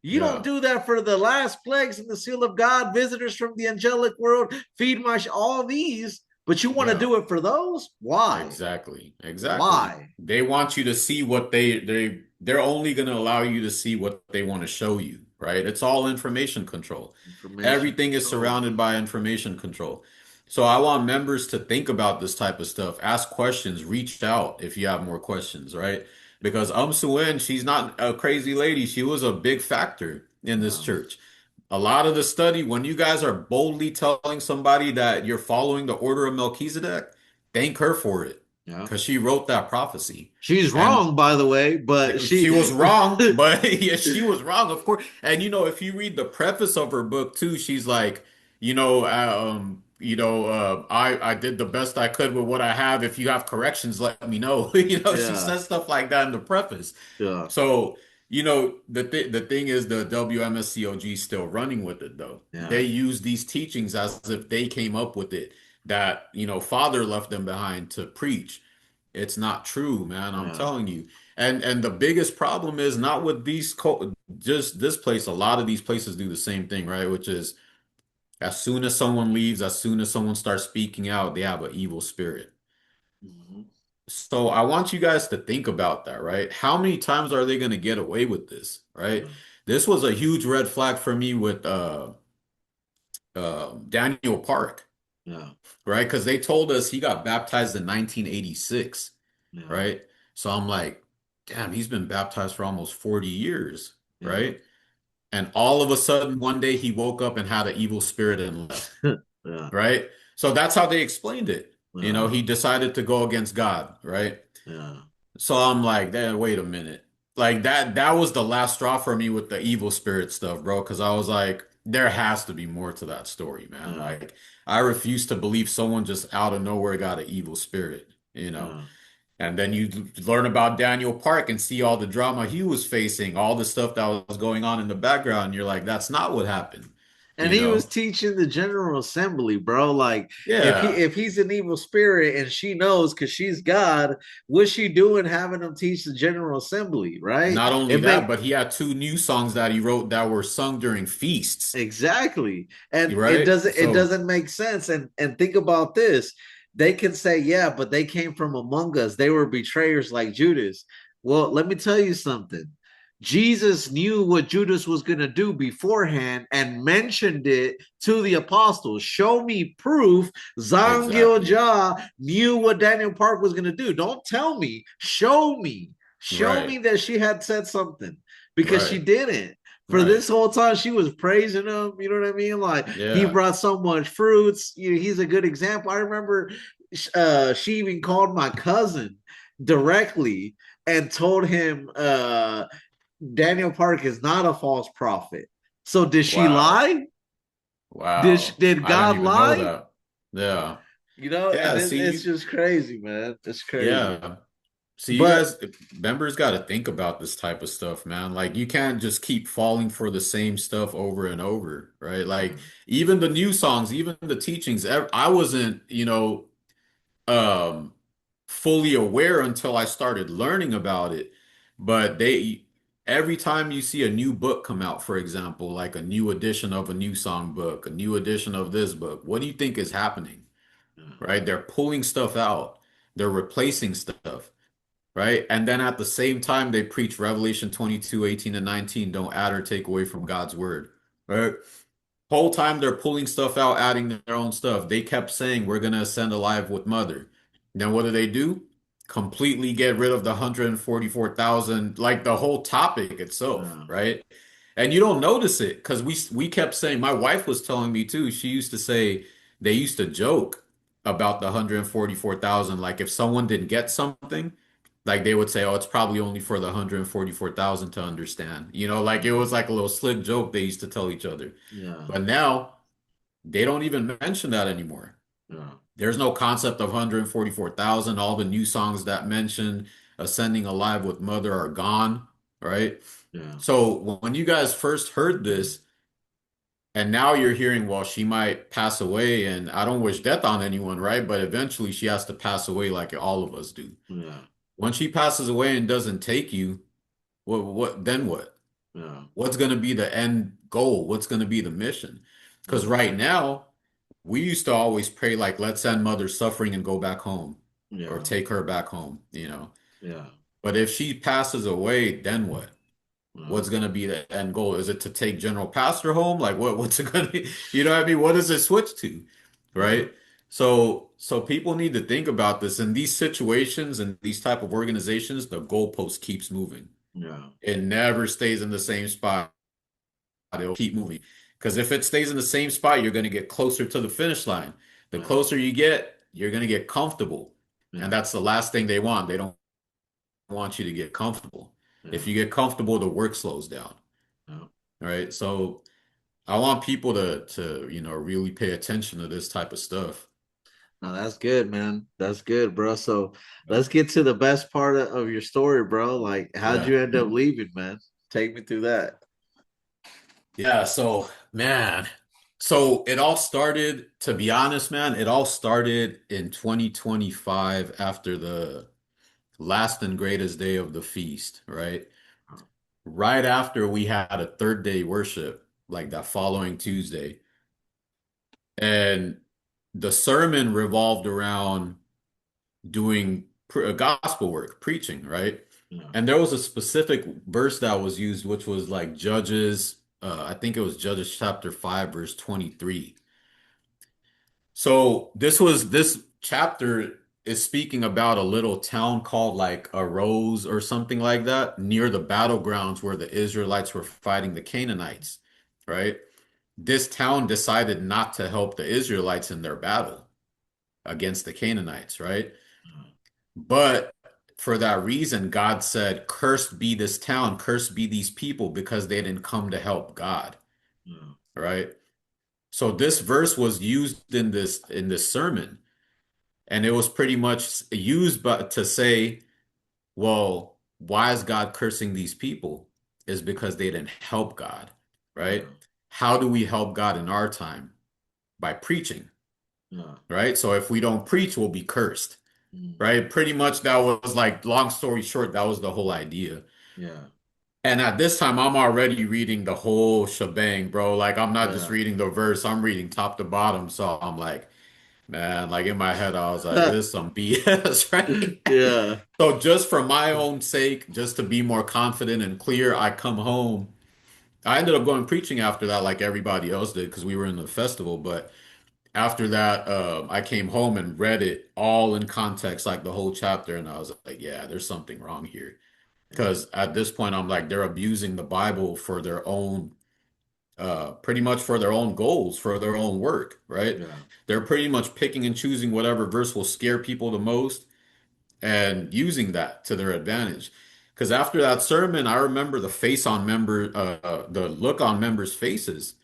You don't Yeah. do that for the last plagues and the seal of God, visitors from the angelic world, feed my all these, but you want to Yeah. do it for those? Why? Exactly. Exactly. Why? They want you to see what they they're only going to allow you to see what they want to show you, right? It's all information control. Information Everything is control. surrounded by information control. So I want members to think about this type of stuff, ask questions, reach out if you have more questions, right? Because Suen, she's not a crazy lady. She was a big factor in this Yeah. church. A lot of the study, when you guys are boldly telling somebody that you're following the order of Melchizedek, thank her for it Yeah. because she wrote that prophecy. She's And wrong, by the way, but she she was wrong, but yeah, she was wrong, of course. And if you read the preface of her book too, she's like, I did the best I could with what I have. If you have corrections, let me know. She yeah, says stuff like that in the preface. yeah, So, the thing is the WMSCOG is still running with it though. yeah, They use these teachings as if they came up with it, that, Father left them behind to preach. It's not true, man. I'm yeah. telling you. And the biggest problem is not with just this place. A lot of these places do the same thing, right? Which is as soon as someone leaves, as soon as someone starts speaking out, they have an evil spirit. Mhm. So I want you guys to think about that, right? How many times are they going to get away with this, right? Yeah, This was a huge red flag for me with Daniel Park, yeah, right? Because they told us he got baptized in 1986, yeah, right? So I'm like, damn, he's been baptized for almost 40 years, yeah, right? And all of a sudden, one day he woke up and had an evil spirit and left, yeah, right? So that's how they explained it. yeah, He decided to go against God, right? yeah, So I'm like, wait a minute. Like that was the last straw for me with the evil spirit stuff, bro. Cause I was like, there has to be more to that story, man. yeah, Like I refuse to believe someone just out of nowhere got an evil spirit. yeah. And then you learn about Daniel Park and see all the drama he was facing, all the stuff that was going on in the background. And you're like, that's not what happened, And you he was know? teaching the General Assembly, bro. Like Yeah. if he's an evil spirit and she knows because she's God, what's she doing having him teach the General Assembly, right? Not only It that, make but he had two new songs that he wrote that were sung during feasts, exactly. And right? it So, doesn't make sense. And think about this. They can say, yeah, but they came from among us. They were betrayers like Judas. Well, let me tell you something. Jesus knew what Judas was going to do beforehand and mentioned it to the apostles. Show me proof Zangyo exactly. Ja knew what Daniel Park was going to do. Don't tell me. Show me. Show me Right. that she had said something because she Right. didn't. For Right. this whole time, she was praising him. You know what I mean? Like he Yeah. brought so much fruits. He's a good example. I remember she even called my cousin directly and told him Daniel Park is not a false prophet. So did she Wow. lie? Wow. Did I didn't God even know lie? that. Yeah. And Yeah. it's just crazy, man. It's crazy. Yeah. So you But guys, members got to think about this type of stuff, man. Like you can't just keep falling for the same stuff over and over, right? Like even the new songs, even the teachings, I wasn't, um fully aware until I started learning about it. But every time you see a new book come out, for example, like a new edition of a new song book, a new edition of this book, what do you think is happening? Right? They're pulling stuff out. They're replacing stuff, right? And then at the same time, they preach Revelation 22:18 and 19, don't add or take away from God's word, right? Whole time they're pulling stuff out, adding their own stuff. They kept saying, we're going to ascend alive with Mother. Then what do? Completely get rid of the 144,000, like the whole topic itself, uh, right? And you don't notice it because we kept saying, my wife was telling me too, she used to say they used to joke about the 144,000. Like if someone didn't get something, like they would say, oh, it's probably only for the 144,000 to understand. Like it was like a little slick joke they used to tell each other. yeah, But now they don't even mention that anymore. yeah, There's no concept of 144,000. All the new songs that mention Ascending Alive with Mother are gone, right? yeah, So when you guys first heard this, and now you're hearing, well, she might pass away, and I don't wish death on anyone, right? But eventually she has to pass away like all of us do. yeah, When she passes away and doesn't take you, what then what? yeah, What's going to be the end goal? What's going to be the mission? Because yeah, right now, we used to always pray like, let's end mother suffering and go back home or yeah, take her back home. yeah. But if she passes away, then what? No, What's going to be the end goal? Is it to take General Pastor home? Like what's it going to be? You know what I mean? What does it switch to? no, Right? So people need to think about this in these situations and these type of organizations, the goalpost keeps moving. no, It never stays in the same spot. It'll keep moving. Because if it stays in the same spot, you're going to get closer to the finish line. The no, closer you get, you're going to get comfortable. And no, that's the last thing they want. They don't want you to get comfortable. If no, you get comfortable, the work slows down. no. All right. So I want people to, really pay attention to this type of stuff. No, that's good, man. That's good, bro. So let's get to the best part of your story, bro. Like, how'd Yeah. you end up leaving, man? Take me through that. Yeah. So, man. So it all started, to be honest, man, it all started in 2025 after the last and greatest day of the feast, right? Right after we had a third day worship, like that following Tuesday. And the sermon revolved around doing gospel work, preaching, right? No, And there was a specific verse that was used, which was like Judges, I think it was Judges chapter 5, verse 23. So this chapter is speaking about a little town called like Arose or something like that, near the battlegrounds where the Israelites were fighting the Canaanites, right? This town decided not to help the Israelites in their battle against the Canaanites, right? But for that reason, God said, "Cursed be this town, cursed be these people because they didn't come to help God." no, Right? So this verse was used in this sermon, and it was pretty much used but to say, well, why is God cursing these people? Is because they didn't help God, right? no, How do we help God in our time? By preaching, no. right? So if we don't preach, we'll be cursed, Mm, right? Pretty much that was like, long story short, that was the whole idea. yeah, And at this time, I'm already reading the whole shebang, bro. Like, I'm not just yeah. reading the verse, I'm reading top to bottom. So I'm like, man, like in my head, I was like, this is some BS, right? Yeah. So just for my own sake, just to be more confident and clear, I come home. I ended up going preaching after that, like everybody else did, because we were in the festival. But after that, I came home and read it all in context, like the whole chapter, and I was like, yeah, there's something wrong here. Yeah, Because at this point, I'm like, they're abusing the Bible for their own, pretty much for their own goals, for their own work, right? yeah, They're pretty much picking and choosing whatever verse will scare people the most and using that to their advantage. Because after that sermon, I remember the look on members' faces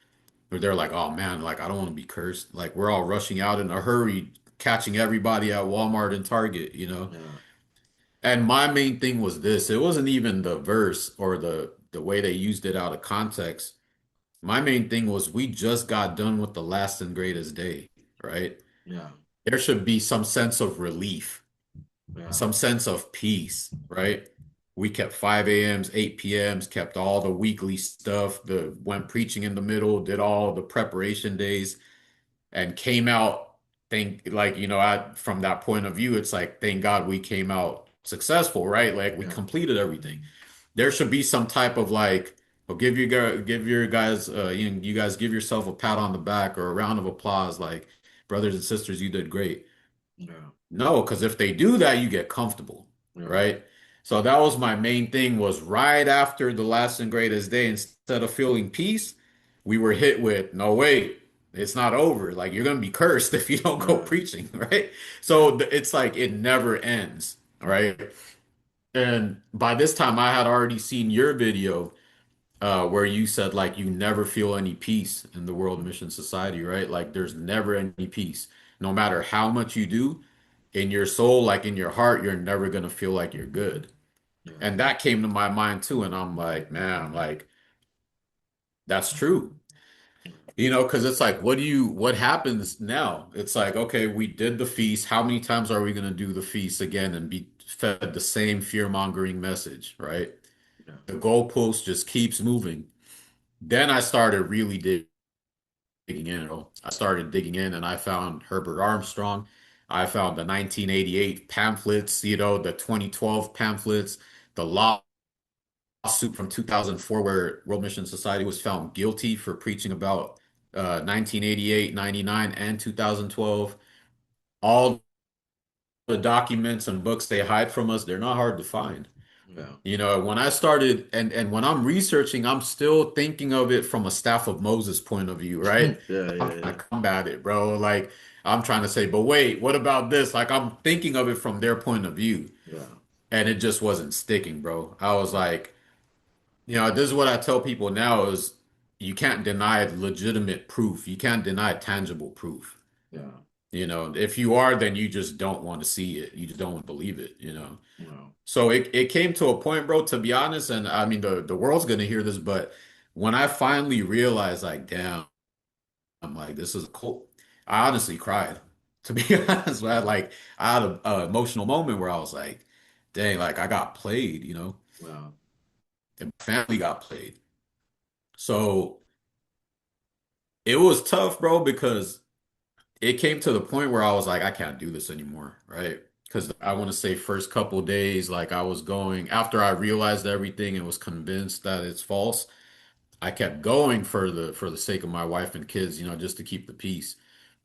where they're like, "Oh man, like I don't want to be cursed." Like we're all rushing out in a hurry, catching everybody at Walmart and Target, you know. yeah, And my main thing was this: it wasn't even the verse or the way they used it out of context. My main thing was we just got done with the last and greatest day, right? yeah, There should be some sense of relief, yeah, some sense of peace, right? We kept 5 a.m.s, 8 p.m.s, kept all the weekly stuff, went preaching in the middle, did all the preparation days, and came out. Think like, from that point of view, it's like, thank God we came out successful, right? Like we yeah, completed everything. There should be some type of like, well, give your guys, you guys give yourself a pat on the back or a round of applause, like brothers and sisters, you did great. yeah, No, because if they do that, you get comfortable, yeah, right? So that was my main thing was right after the last and greatest day, instead of feeling peace, we were hit with, no, wait, it's not over. Like you're gonna be cursed if you don't go right, preaching, right? So yeah, it's like it never ends, right? And by this time, I had already seen your video where you said like you never feel any peace in the World mm, Mission Society, right? Like there's never any peace. No matter how much you do in your soul, like in your heart, you're never gonna feel like you're good. yeah, And that came to my mind too. And I'm like, man, like that's true. Because it's like, what happens now? It's like, okay, we did the feast. How many times are we gonna do the feast again and be fed the same fear-mongering message, right? yeah, The goalpost just keeps moving. Then I started really digging in. I started digging in and I found Herbert Armstrong. I found the 1988 pamphlets, the 2012 pamphlets, the lawsuit from 2004 where World Mission Society was found guilty for preaching about 1988, 99, and 2012. All the documents and books they hide from us, they're not hard to find. Yeah. When I started and when I'm researching, I'm still thinking of it from a staff of Moses point of view, Yeah, right? yeah, I'm trying yeah. to combat it, bro. Like I'm trying to say, but wait, what about this? Like I'm thinking of it from their point of view, Yeah. and it just wasn't sticking, bro. I was like, this is what I tell people now is you can't deny legitimate proof. You can't deny tangible proof. Yeah. If you are, then you just don't want to see it. You just don't want to believe it. Yeah. So it came to a point, bro, to be honest, and I mean the world's gonna hear this, but when I finally realized, like, damn, I'm like, this is a cult, I honestly cried. To be honest, man, like I had a emotional moment where I was like, dang, like I got played, Yeah. and my family got played. So it was tough, bro, because it came to the point where I was like, I can't do this anymore, right? Because I want to say first couple days, like I was going after I realized everything and was convinced that it's false. I kept going for the sake of my wife and kids, just to keep the peace.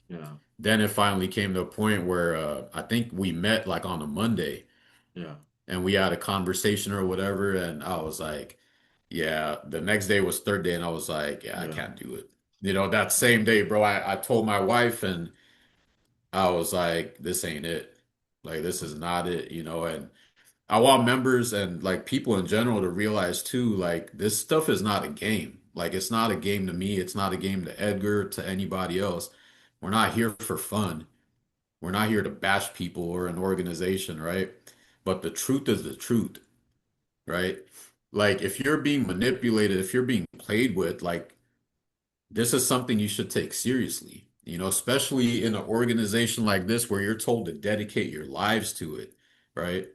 Yeah. Then it finally came to a point where I think we met like on a Monday Yeah. and we had a conversation or whatever, and I was like, yeah. The next day was third day, and I was like, yeah, I Yeah. can't do it. That same day, bro, I told my wife and I was like, this ain't it. Like, this is not it. And I want members and like people in general to realize too, like, this stuff is not a game. Like, it's not a game to me. It's not a game to Edgar, to anybody else. We're not here for fun. We're not here to bash people or an organization, right? But the truth is the truth, right? Like, if you're being manipulated, if you're being played with, like, this is something you should take seriously, especially in an organization like this where you're told to dedicate your lives to it, right?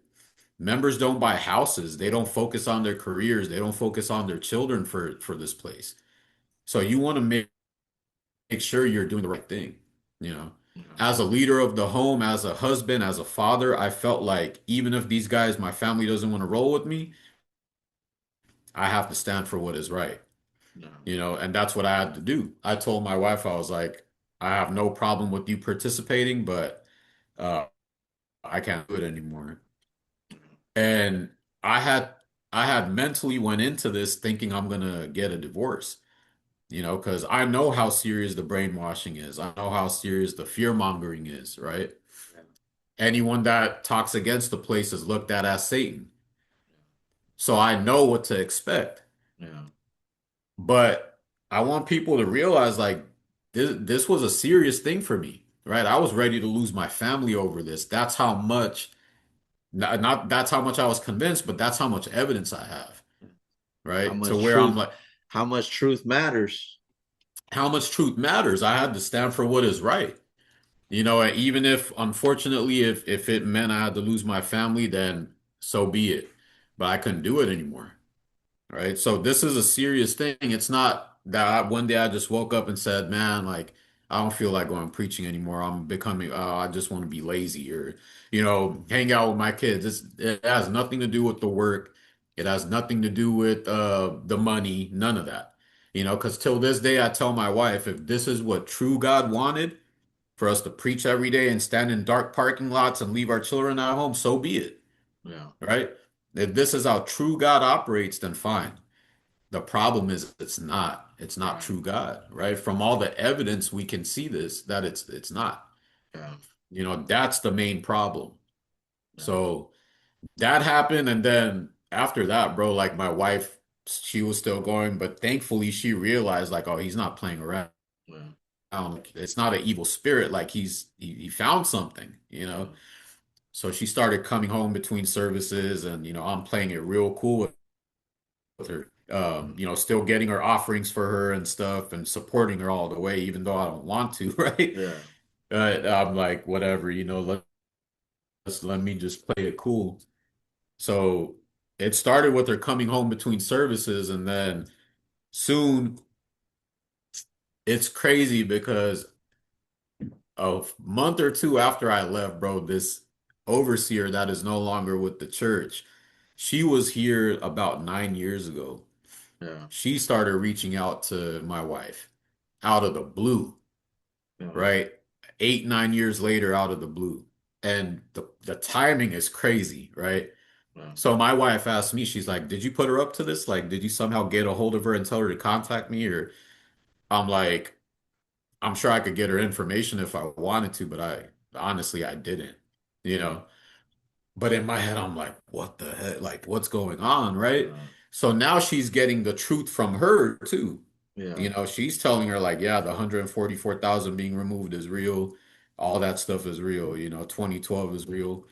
Members don't buy houses. They don't focus on their careers. They don't focus on their children for this place. So you want to make sure you're doing the right thing, you know. Yeah. As a leader of the home, as a husband, as a father, I felt like even if these guys, my family doesn't want to roll with me, I have to stand for what is right. Yeah. And that's what I had to do. I told my wife, I was like, I have no problem with you participating, but uh, I can't do it anymore. And I had I had mentally went into this thinking I'm gonna get a divorce, because I know how serious the brainwashing is. I know how serious the fear mongering is, right? Yeah. Anyone that talks against the place is looked at as Satan. So I know what to expect. Yeah. But I want people to realize like this was a serious thing for me, right? I was ready to lose my family over this. That's how much not that's how much I was convinced, but that's how much evidence I have, How right? To much where I'm truth, like, how much truth matters. how much truth matters. I had to stand for what is right. And even if unfortunately if it meant I had to lose my family, then so be it. But I couldn't do it anymore. Right? So this is a serious thing. It's not that one day I just woke up and said, man, like, I don't feel like going preaching anymore. I'm becoming, I just want to be lazy or, hang out with my kids. It has nothing to do with the work. It has nothing to do with the money, none of that. Because till this day, I tell my wife, if this is what true God wanted for us to preach every day and stand in dark parking lots and leave our children at home, so be it. Yeah. Right? If this is how true God operates, then fine. The problem is it's not. It's not Right. true God, right? From all the evidence we can see this that it's not. Yeah. That's the main problem. Yeah. So that happened and then after that, bro, like my wife, she was still going, but thankfully she realized like, oh, he's not playing around. Yeah. It's not an evil spirit like he found something. Yeah. So she started coming home between services and I'm playing it real cool with her. Still getting her offerings for her and stuff and supporting her all the way, even though I don't want to, right? Yeah. I'm like, whatever, let me just play it cool. So it started with her coming home between services, and then soon it's crazy because a month or two after I left, bro, this overseer that is no longer with the church, she was here about 9 years ago. Yeah. She started reaching out to my wife out of the blue, Yeah. right? 8, 9 years later, out of the blue. And the timing is crazy, right? Yeah. So my wife asked me, she's like, did you put her up to this? Like, did you somehow get a hold of her and tell her to contact me? Or I'm like, I'm sure I could get her information if I wanted to, but I honestly I didn't, you Yeah. know. But in my head, I'm like, what the heck? Like, what's going on, right? Yeah. So now she's getting the truth from her too. Yeah. You know, she's telling her like, yeah, the 144,000 being removed is real. All that stuff is real. You know, 2012 is real.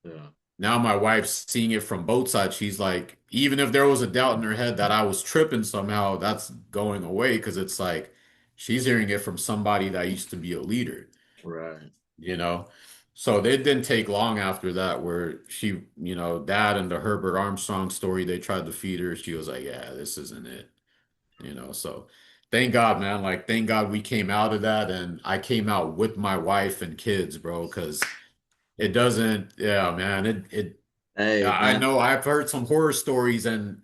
Yeah. Now my wife's seeing it from both sides. She's like, even if there was a doubt in her head that I was tripping somehow, that's going away because it's like she's hearing it from somebody that used to be a leader, Right. you know? So it didn't take long after that where she, you know, that and the Herbert Armstrong story, they tried to feed her. She was like, yeah, this isn't it, you know? So thank God, man. Like, thank God we came out of that and I came out with my wife and kids, bro, because it doesn't, yeah, man. Hey, I man. know I've heard some horror stories and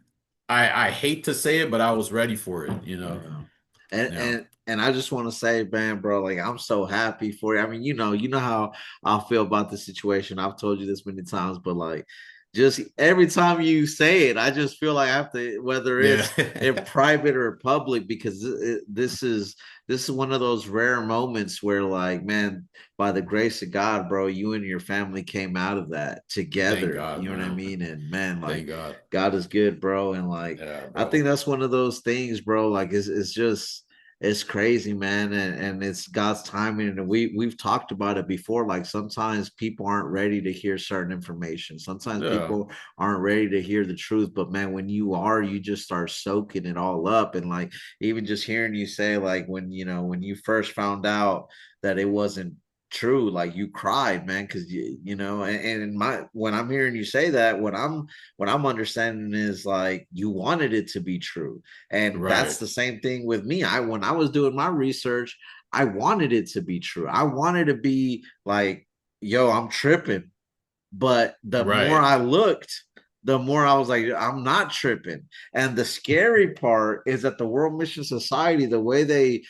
I hate to say it, but I was ready for it, you know? Yeah. And Yeah. and I just want to say, man, bro, like I'm so happy for you. I mean, you know how I feel about the situation. I've told you this many times, but like just every time you say it, I just feel like I have to, whether Yeah. it's in private or public, because this is one of those rare moments where, like, man, by the grace of God, bro, you and your family came out of that Thank together. God, You know what I man. mean? And man, like Thank God. God is good, bro. And like Yeah, I think bro. that's one of those things, bro. Like it's just it's crazy, man, and it's God's timing. And we've talked about it before. Like sometimes people aren't ready to hear certain information. Sometimes Yeah. people aren't ready to hear the truth. But man, when you are, you just start soaking it all up. And like even just hearing you say, like when when you first found out that it wasn't true, like you cried, man, because and my when I'm hearing you say that, what I'm understanding is like you wanted it to be true. And that's Right. the same thing with me. When I was doing my research, I wanted it to be true. I wanted to be like, yo, I'm tripping. But the more Right. I looked, the more I was like, I'm not tripping. And the scary part is that the World Mission Society, the way they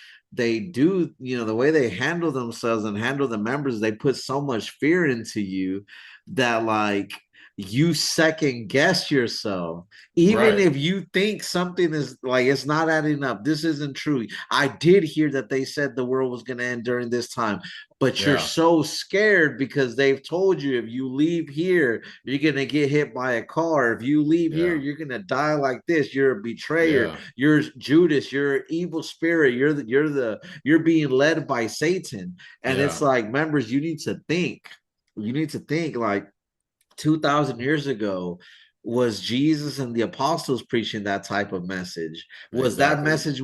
do, the way they handle themselves and handle the members, they put so much fear into you that like you second guess yourself even Right. if you think something is like it's not adding up. This isn't true. I did hear that they said the world was going to end during this time, but you're Yeah. so scared because they've told you if you leave here, you're going to get hit by a car. If you leave here, Yeah. you're going to die like this. You're a betrayer. Yeah. You're Judas. You're an evil spirit. You're being led by Satan. And it's Yeah. like, members, you need to think. You need to think like 2,000 years ago, was Jesus and the apostles preaching that type of message? Was that Exactly. message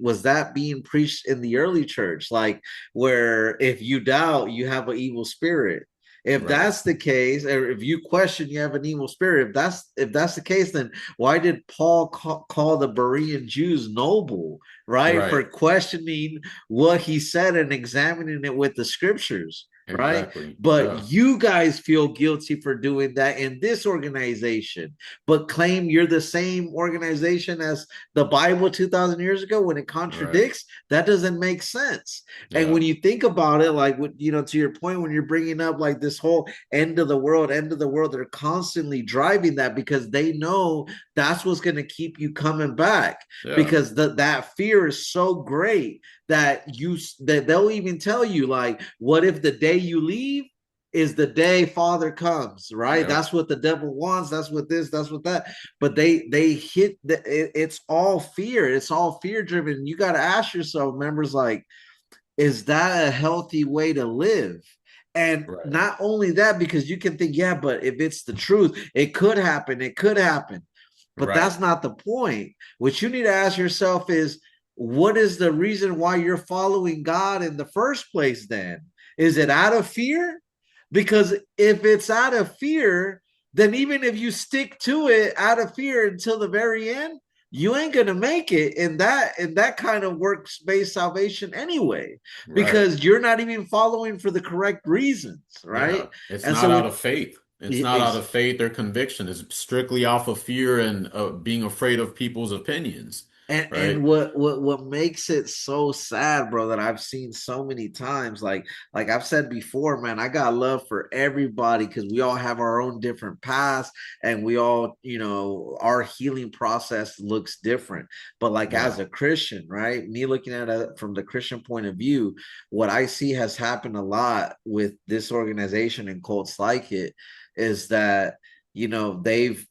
was that being preached in the early church, like where if you doubt you have an evil spirit? If Right. that's the case, or if you question you have an evil spirit, if that's the case, then why did Paul call the Berean Jews noble, right, for Right. questioning what he said and examining it with the scriptures, right? Exactly. But Yeah. you guys feel guilty for doing that in this organization, but claim you're the same organization as the Bible 2,000 years ago when it Right. contradicts. That doesn't make sense. And when Yeah. you think about it, like, to your point, when you're bringing up like this whole end of the world, they're constantly driving that because they know that's what's going to keep you coming back, Yeah. because that fear is so great that they'll even tell you like, what if the day you leave is the day Father comes, right? Yep. That's what the devil wants. That's what this, that's what that. But they hit it's all fear. It's all fear driven. You got to ask yourself, members, like, is that a healthy way to live? And Right. not only that, because you can think, yeah, but if it's the truth, it could happen. It could happen. But Right. that's not the point. What you need to ask yourself is, what is the reason why you're following God in the first place then? Is it out of fear? Because if it's out of fear, then even if you stick to it out of fear until the very end, you ain't gonna make it in that kind of works-based salvation anyway, Right. because you're not even following for the correct reasons, Yeah. right? It's And not so out when of faith. It's not out ex- of faith or conviction. It's strictly off of fear and being afraid of people's opinions. and Right. what makes it so sad, bro, that I've seen so many times, like I've said before, man, I got love for everybody because we all have our own different paths, and we all, our healing process looks different. But like Yeah. as a Christian, right, me looking at it from the Christian point of view, what I see has happened a lot with this organization and cults like it is that they've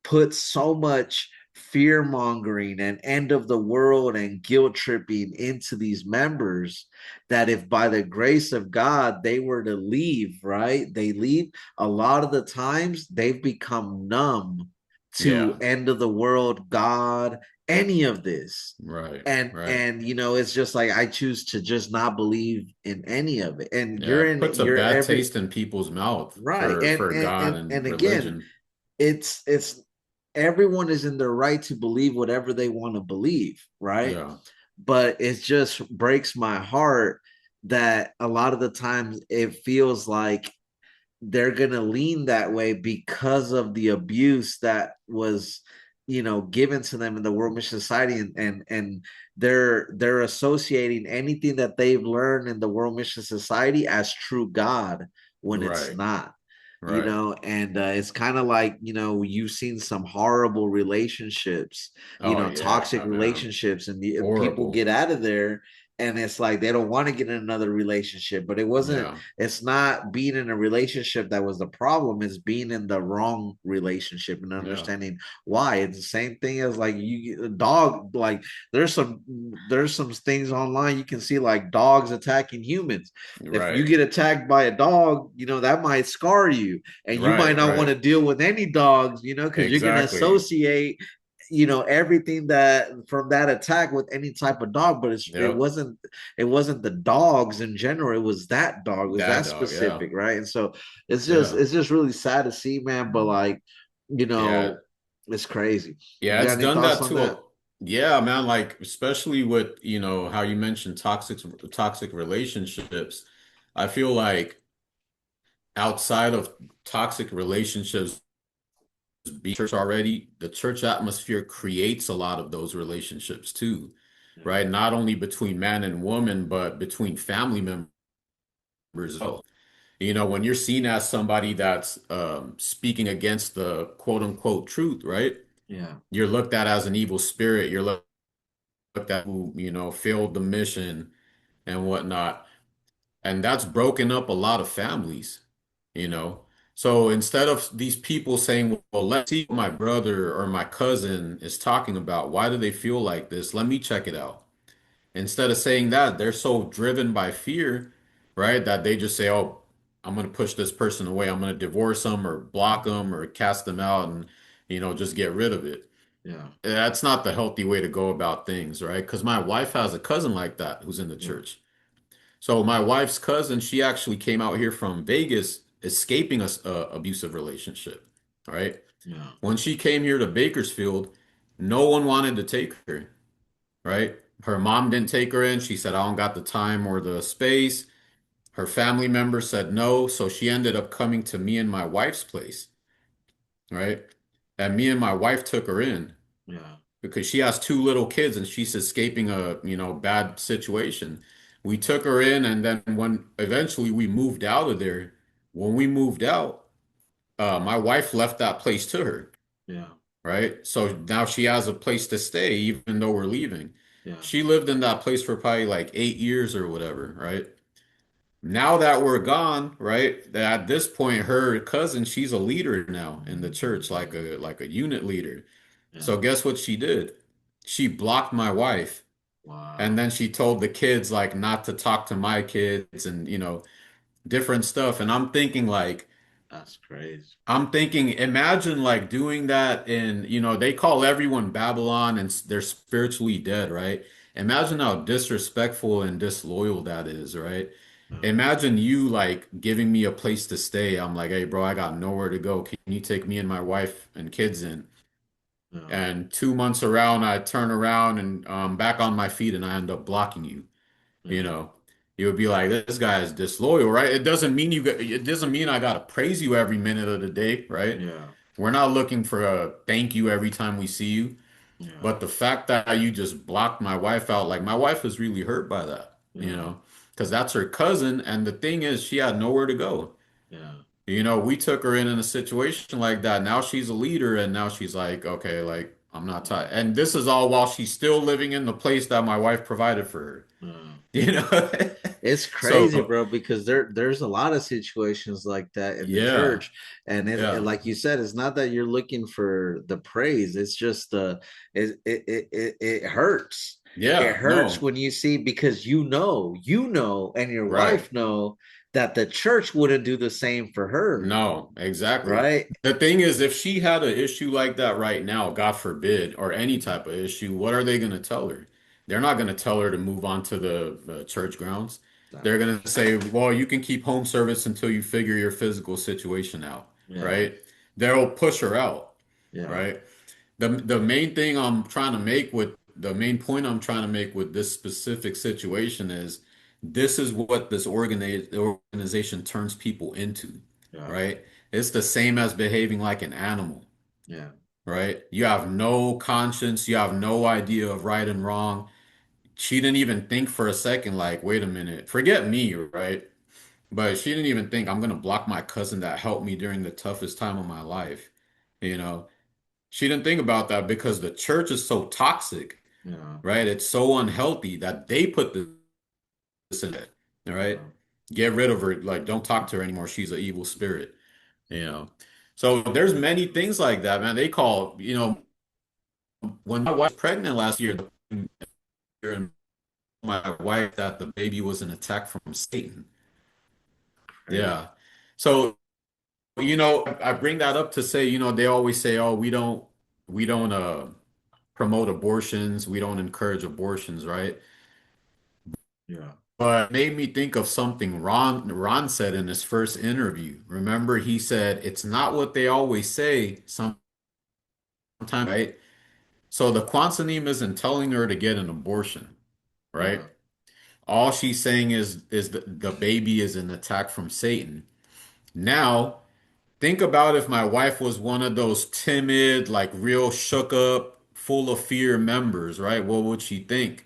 put so much fear mongering and end of the world and guilt tripping into these members that if by the grace of God they were to leave, right? They leave. A lot of the times they've become numb to Yeah. end of the world, God, any of this. Right. Right. And it's just like I choose to just not believe in any of it. And Yeah. you're It in puts a you're bad every taste in people's mouth right. And for and God and, and and again, religion. it's everyone is in their right to believe whatever they want to believe, right? Yeah. But it just breaks my heart that a lot of the times it feels like they're gonna lean that way because of the abuse that was given to them in the world mission society, and they're associating anything that they've learned in the world mission society as true God when it's Right. not. Right. And it's kind of like, you've seen some horrible relationships, Oh toxic yeah, man. relationships, and people Horrible. get out of there, and it's like they don't want to get in another relationship, but Yeah. it's not being in a relationship that was the problem, it's being in the wrong relationship and Yeah. understanding why. It's the same thing as like a dog, like there's some things online you can see, like dogs attacking humans. If you Right. get attacked by a dog, that might scar you, and you might Right. not want Right. to deal with any dogs, because you're going to Exactly. associate everything that from that attack with any type of dog. But Yep. it wasn't the dogs in general, it was that dog, it was That that dog. Yeah. specific, right? And so Yeah. it's just really sad to see, man. But like, you Yeah. know it's crazy. You Yeah. got It's any done thoughts that on too. that? Yeah, man. Like, especially with, how you mentioned toxic relationships. I feel like outside of toxic relationships being church already, the church atmosphere creates a lot of those relationships too, Yeah, right? Not only between man and woman, but between family members as well. When you're seen as somebody that's speaking against the quote unquote truth, right? yeah, You're looked at as an evil spirit. You're looked at who, failed the mission and whatnot. And that's broken up a lot of families, you know. So instead of these people saying, well, let's see what my brother or my cousin is talking about. Why do they feel like this? Let me check it out. Instead of saying that, they're so driven by fear, right? That they just say, oh, I'm going to push this person away. I'm going to divorce them or block them or cast them out and, just get rid of it. yeah, That's not the healthy way to go about things, right? Because my wife has a cousin like that who's in the yeah, church. So my wife's cousin, she actually came out here from Vegas, escaping a abusive relationship, right? yeah, When she came here to Bakersfield, no one wanted to take her, right? Her mom didn't take her in. She said, I don't got the time or the space. Her family members said no, so she ended up coming to me and my wife's place, right? And me and my wife took her in yeah, because she has two little kids and she's escaping a, bad situation. We took her in, and then when eventually we moved out of there, when we moved out, my wife left that place to her, yeah, right? So now she has a place to stay, even though we're leaving. yeah, She lived in that place for probably like 8 years or whatever, right? Now that we're gone, right? That at this point, her cousin, she's a leader now in the church, like a unit leader. yeah. So guess what she did? She blocked my wife. And Wow, then she told the kids like not to talk to my kids and different stuff. And that's crazy. I'm thinking, imagine like doing that in, they call everyone Babylon and they're spiritually dead, right? Imagine how disrespectful and disloyal that is, right? Yeah, Imagine you like giving me a place to stay. I'm like, hey, bro, I got nowhere to go. Can you take me and my wife and kids in? Yeah. And 2 months around, I turn around and back on my feet and I end up blocking you. You Yeah. know, you would be like, this guy is disloyal, right? It doesn't mean it doesn't mean I gotta praise you every minute of the day, right? Yeah. We're not looking for a thank you every time we see you. Yeah. But the fact that you just blocked my wife out, like my wife is really hurt by that, Yeah. because that's her cousin. And the thing is, she had nowhere to go. Yeah. We took her in a situation like that. Now she's a leader, and now she's like, okay, like I'm not tired. And this is all while she's still living in the place that my wife provided for her. Yeah. You know? It's crazy, So bro, because there's a lot of situations like that in the yeah, church, and yeah, like you said, it's not that you're looking for the praise. It's just it hurts. It yeah, hurts no, when you see, because and your right. wife know that the church wouldn't do the same for her, No, exactly. right? The thing is, if she had an issue like that right now, God forbid, or any type of issue, what are they going to tell her? They're not going to tell her to move on to the church grounds. They're No. going to say, well, you can keep home service until you figure your physical situation out, Yeah. right? They'll push her out, Yeah. right? The main thing I'm trying to make with the main point I'm trying to make with this specific situation is this is what this organization turns people into, Yeah. right? It's the same as behaving like an animal, Yeah. right? You have no conscience, you have no idea of right and wrong. She didn't even think for a second, like, wait a minute, forget me, right? But she didn't even think I'm gonna block my cousin that helped me during the toughest time of my life. You know, she didn't think about that because the church is so toxic, Yeah. right? It's so unhealthy that they put this in it, all right? Yeah. Get rid of her. Like, don't talk to her anymore. She's an evil spirit, you know? So there's many things like that, man. They call, when my wife was pregnant last year, and my wife that the baby was an attack from Satan. Crazy. Yeah. So, I bring that up to say, they always say, oh, we don't promote abortions, we don't encourage abortions, right? Yeah. But it made me think of something Ron said in his first interview. Remember, he said it's not what they always say sometimes, right? So the Quantanim isn't telling her to get an abortion, right? Yeah. All she's saying is the baby is an attack from Satan. Now, think about if my wife was one of those timid, like real shook up, full of fear members, right? What would she think?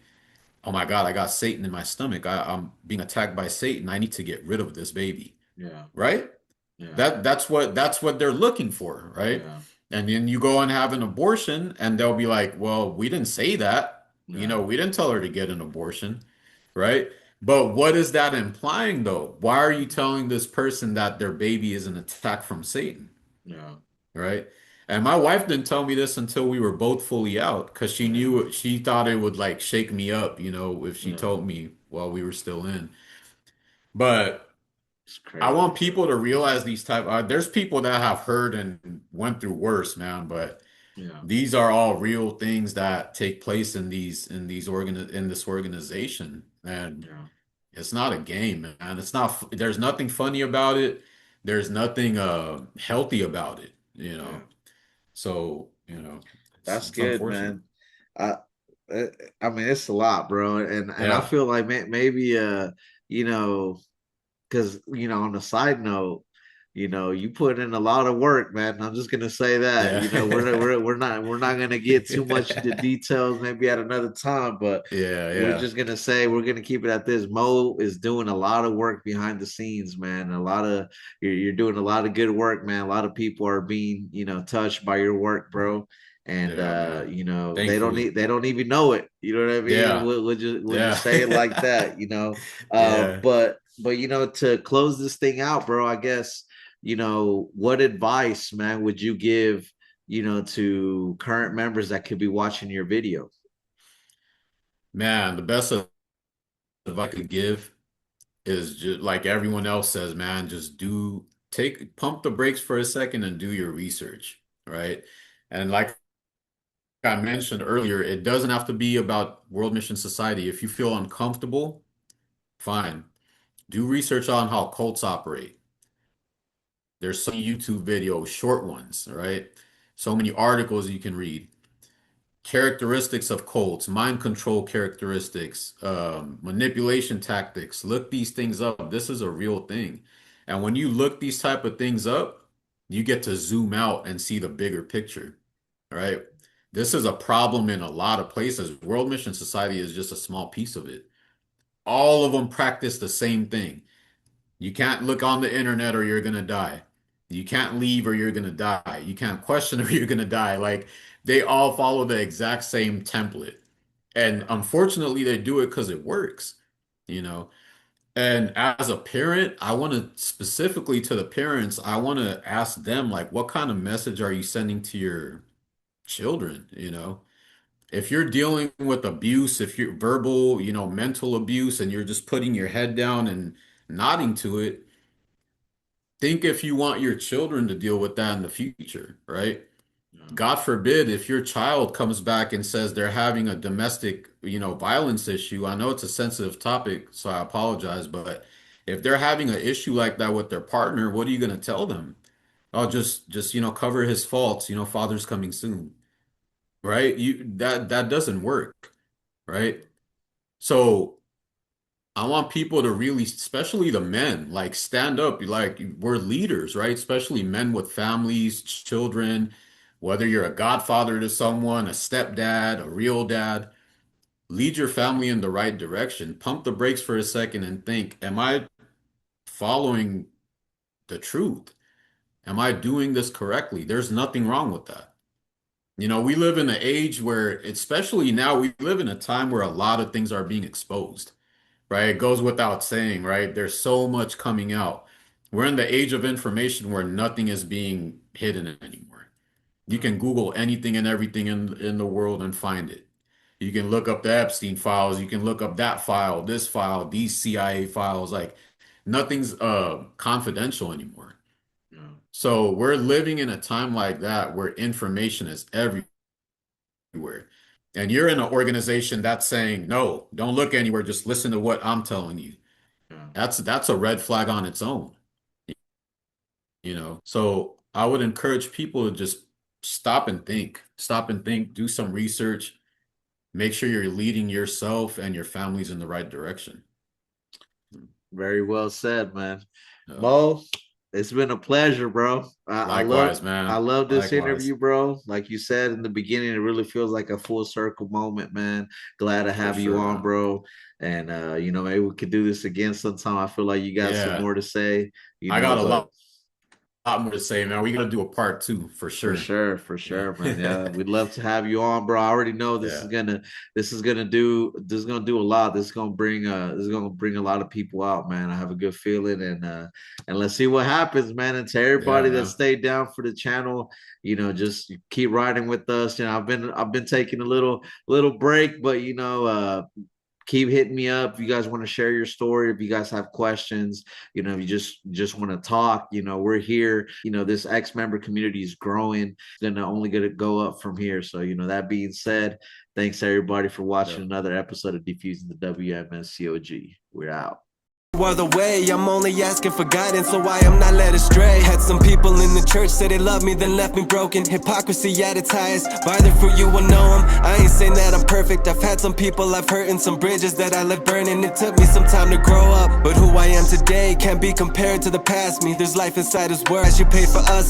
Oh my God, I got Satan in my stomach. I'm being attacked by Satan. I need to get rid of this baby, Yeah. right? Yeah. That's what they're looking for, right? Yeah. And then you go and have an abortion, and they'll be like, "Well, we didn't say that. Yeah. We didn't tell her to get an abortion, right?" But what is that implying, though? Why are you telling this person that their baby is an attack from Satan, Yeah. right? And my wife didn't tell me this until we were both fully out because Yeah. she thought it would like shake me up, if she Yeah. told me while we were still in. But It's I crazy, want bro. people to realize there's people that have heard and went through worse, man, but Yeah. these are all real things that take place in this organization. And Yeah. it's not a game, man. There's nothing funny about it. There's nothing healthy about it. Yeah. So, That's it's good, unfortunate. man. I I I mean, it's a lot, bro. And I Yeah. feel like maybe you know, because on a side note, you put in a lot of work, man. I'm just gonna say that. Yeah. We're not gonna get too much into details maybe at another time, but Yeah, we're yeah. just gonna say we're gonna keep it at this. Mo is doing a lot of work behind the scenes, man. You're doing a lot of good work, man. A lot of people are being touched by your work, bro. And Yeah, man. they Thankfully. don't even know it. You know what I mean? Yeah. We'll just Yeah. say it like that. Yeah. But to close this thing out, bro, I guess, what advice, man, would you give, to current members that could be watching your video? Man, the best advice I could give is just like everyone else says, man, just pump the brakes for a second and do your research, right? And like I mentioned earlier, it doesn't have to be about World Mission Society. If you feel uncomfortable, fine. Do research on how cults operate. There's some YouTube videos, short ones, right? So many articles you can read. characteristics of cults, mind control characteristics, manipulation tactics. Look these things up. This is a real thing. And when you look these type of things up, you get to zoom out and see the bigger picture, right? This is a problem in a lot of places. World Mission Society is just a small piece of it. All of them practice the same thing. You can't look on the internet or you're gonna die. You can't leave or you're gonna die. You can't question or you're gonna die. Like they all follow the exact same template. And unfortunately, they do it because it works, you know. And as a parent, I want to specifically to the parents, I want to ask them, like, what kind of message are you sending to your children, you know? If you're dealing with abuse, if you're verbal, mental abuse, and you're just putting your head down and nodding to it, think if you want your children to deal with that in the future, right? Yeah. God forbid if your child comes back and says they're having a domestic, violence issue. I know it's a sensitive topic, so I apologize, but if they're having an issue like that with their partner, what are you going to tell them? Oh, just, cover his faults, father's coming soon, right? That doesn't work, right? So I want people to really, especially the men, like stand up. Like we're leaders, right? Especially men with families, children, whether you're a godfather to someone, a stepdad, a real dad, lead your family in the right direction. Pump the brakes for a second and think, am I following the truth? Am I doing this correctly? There's nothing wrong with that. We live in an age where, especially now, we live in a time where a lot of things are being exposed, right? It goes without saying, right? There's so much coming out. We're in the age of information where nothing is being hidden anymore. You can Google anything and everything in the world and find it. You can look up the Epstein files. You can look up that file, this file, these CIA files. Like nothing's confidential anymore. Yeah. So we're living in a time like that where information is everywhere. And you're in an organization that's saying, no, don't look anywhere, just listen to what I'm telling you. Yeah. That's a red flag on its own, So I would encourage people to just stop and think, do some research, make sure you're leading yourself and your families in the right direction. Very well said, man. Uh, Mo, it's been a pleasure, bro. Likewise, man. I love this Likewise. interview, bro. Like you said in the beginning, it really feels like a full circle moment, man. Glad to have you sure, on, man. bro. And maybe we could do this again sometime. I feel like you got some more to say. I got a lot more to say, man. We got to do a part 2 for sure. For sure, man. Yeah, we'd love to have you on, bro. I already know this is gonna do a lot. This is gonna bring a lot of people out, man. I have a good feeling, and let's see what happens, man. And to everybody that stayed down for the channel, just keep riding with us. I've been taking a little break, but keep hitting me up if you guys want to share your story, if you guys have questions, if you just want to talk, we're here. This ex-member community is growing. It's gonna only gonna go up from here. So that being said, thanks everybody for watching another episode of Defusing the WMSCOG. We're out. Other way, I'm only asking for guidance, so I am not led astray. Had some people in the church say they love me, then left me broken. Hypocrisy at its highest. By the fruit you will know them. I ain't saying that I'm perfect. I've had some people I've hurt and some bridges that I left burning. It took me some time to grow up, but who I am today can't be compared to the past me. There's life inside his word as you pay for us.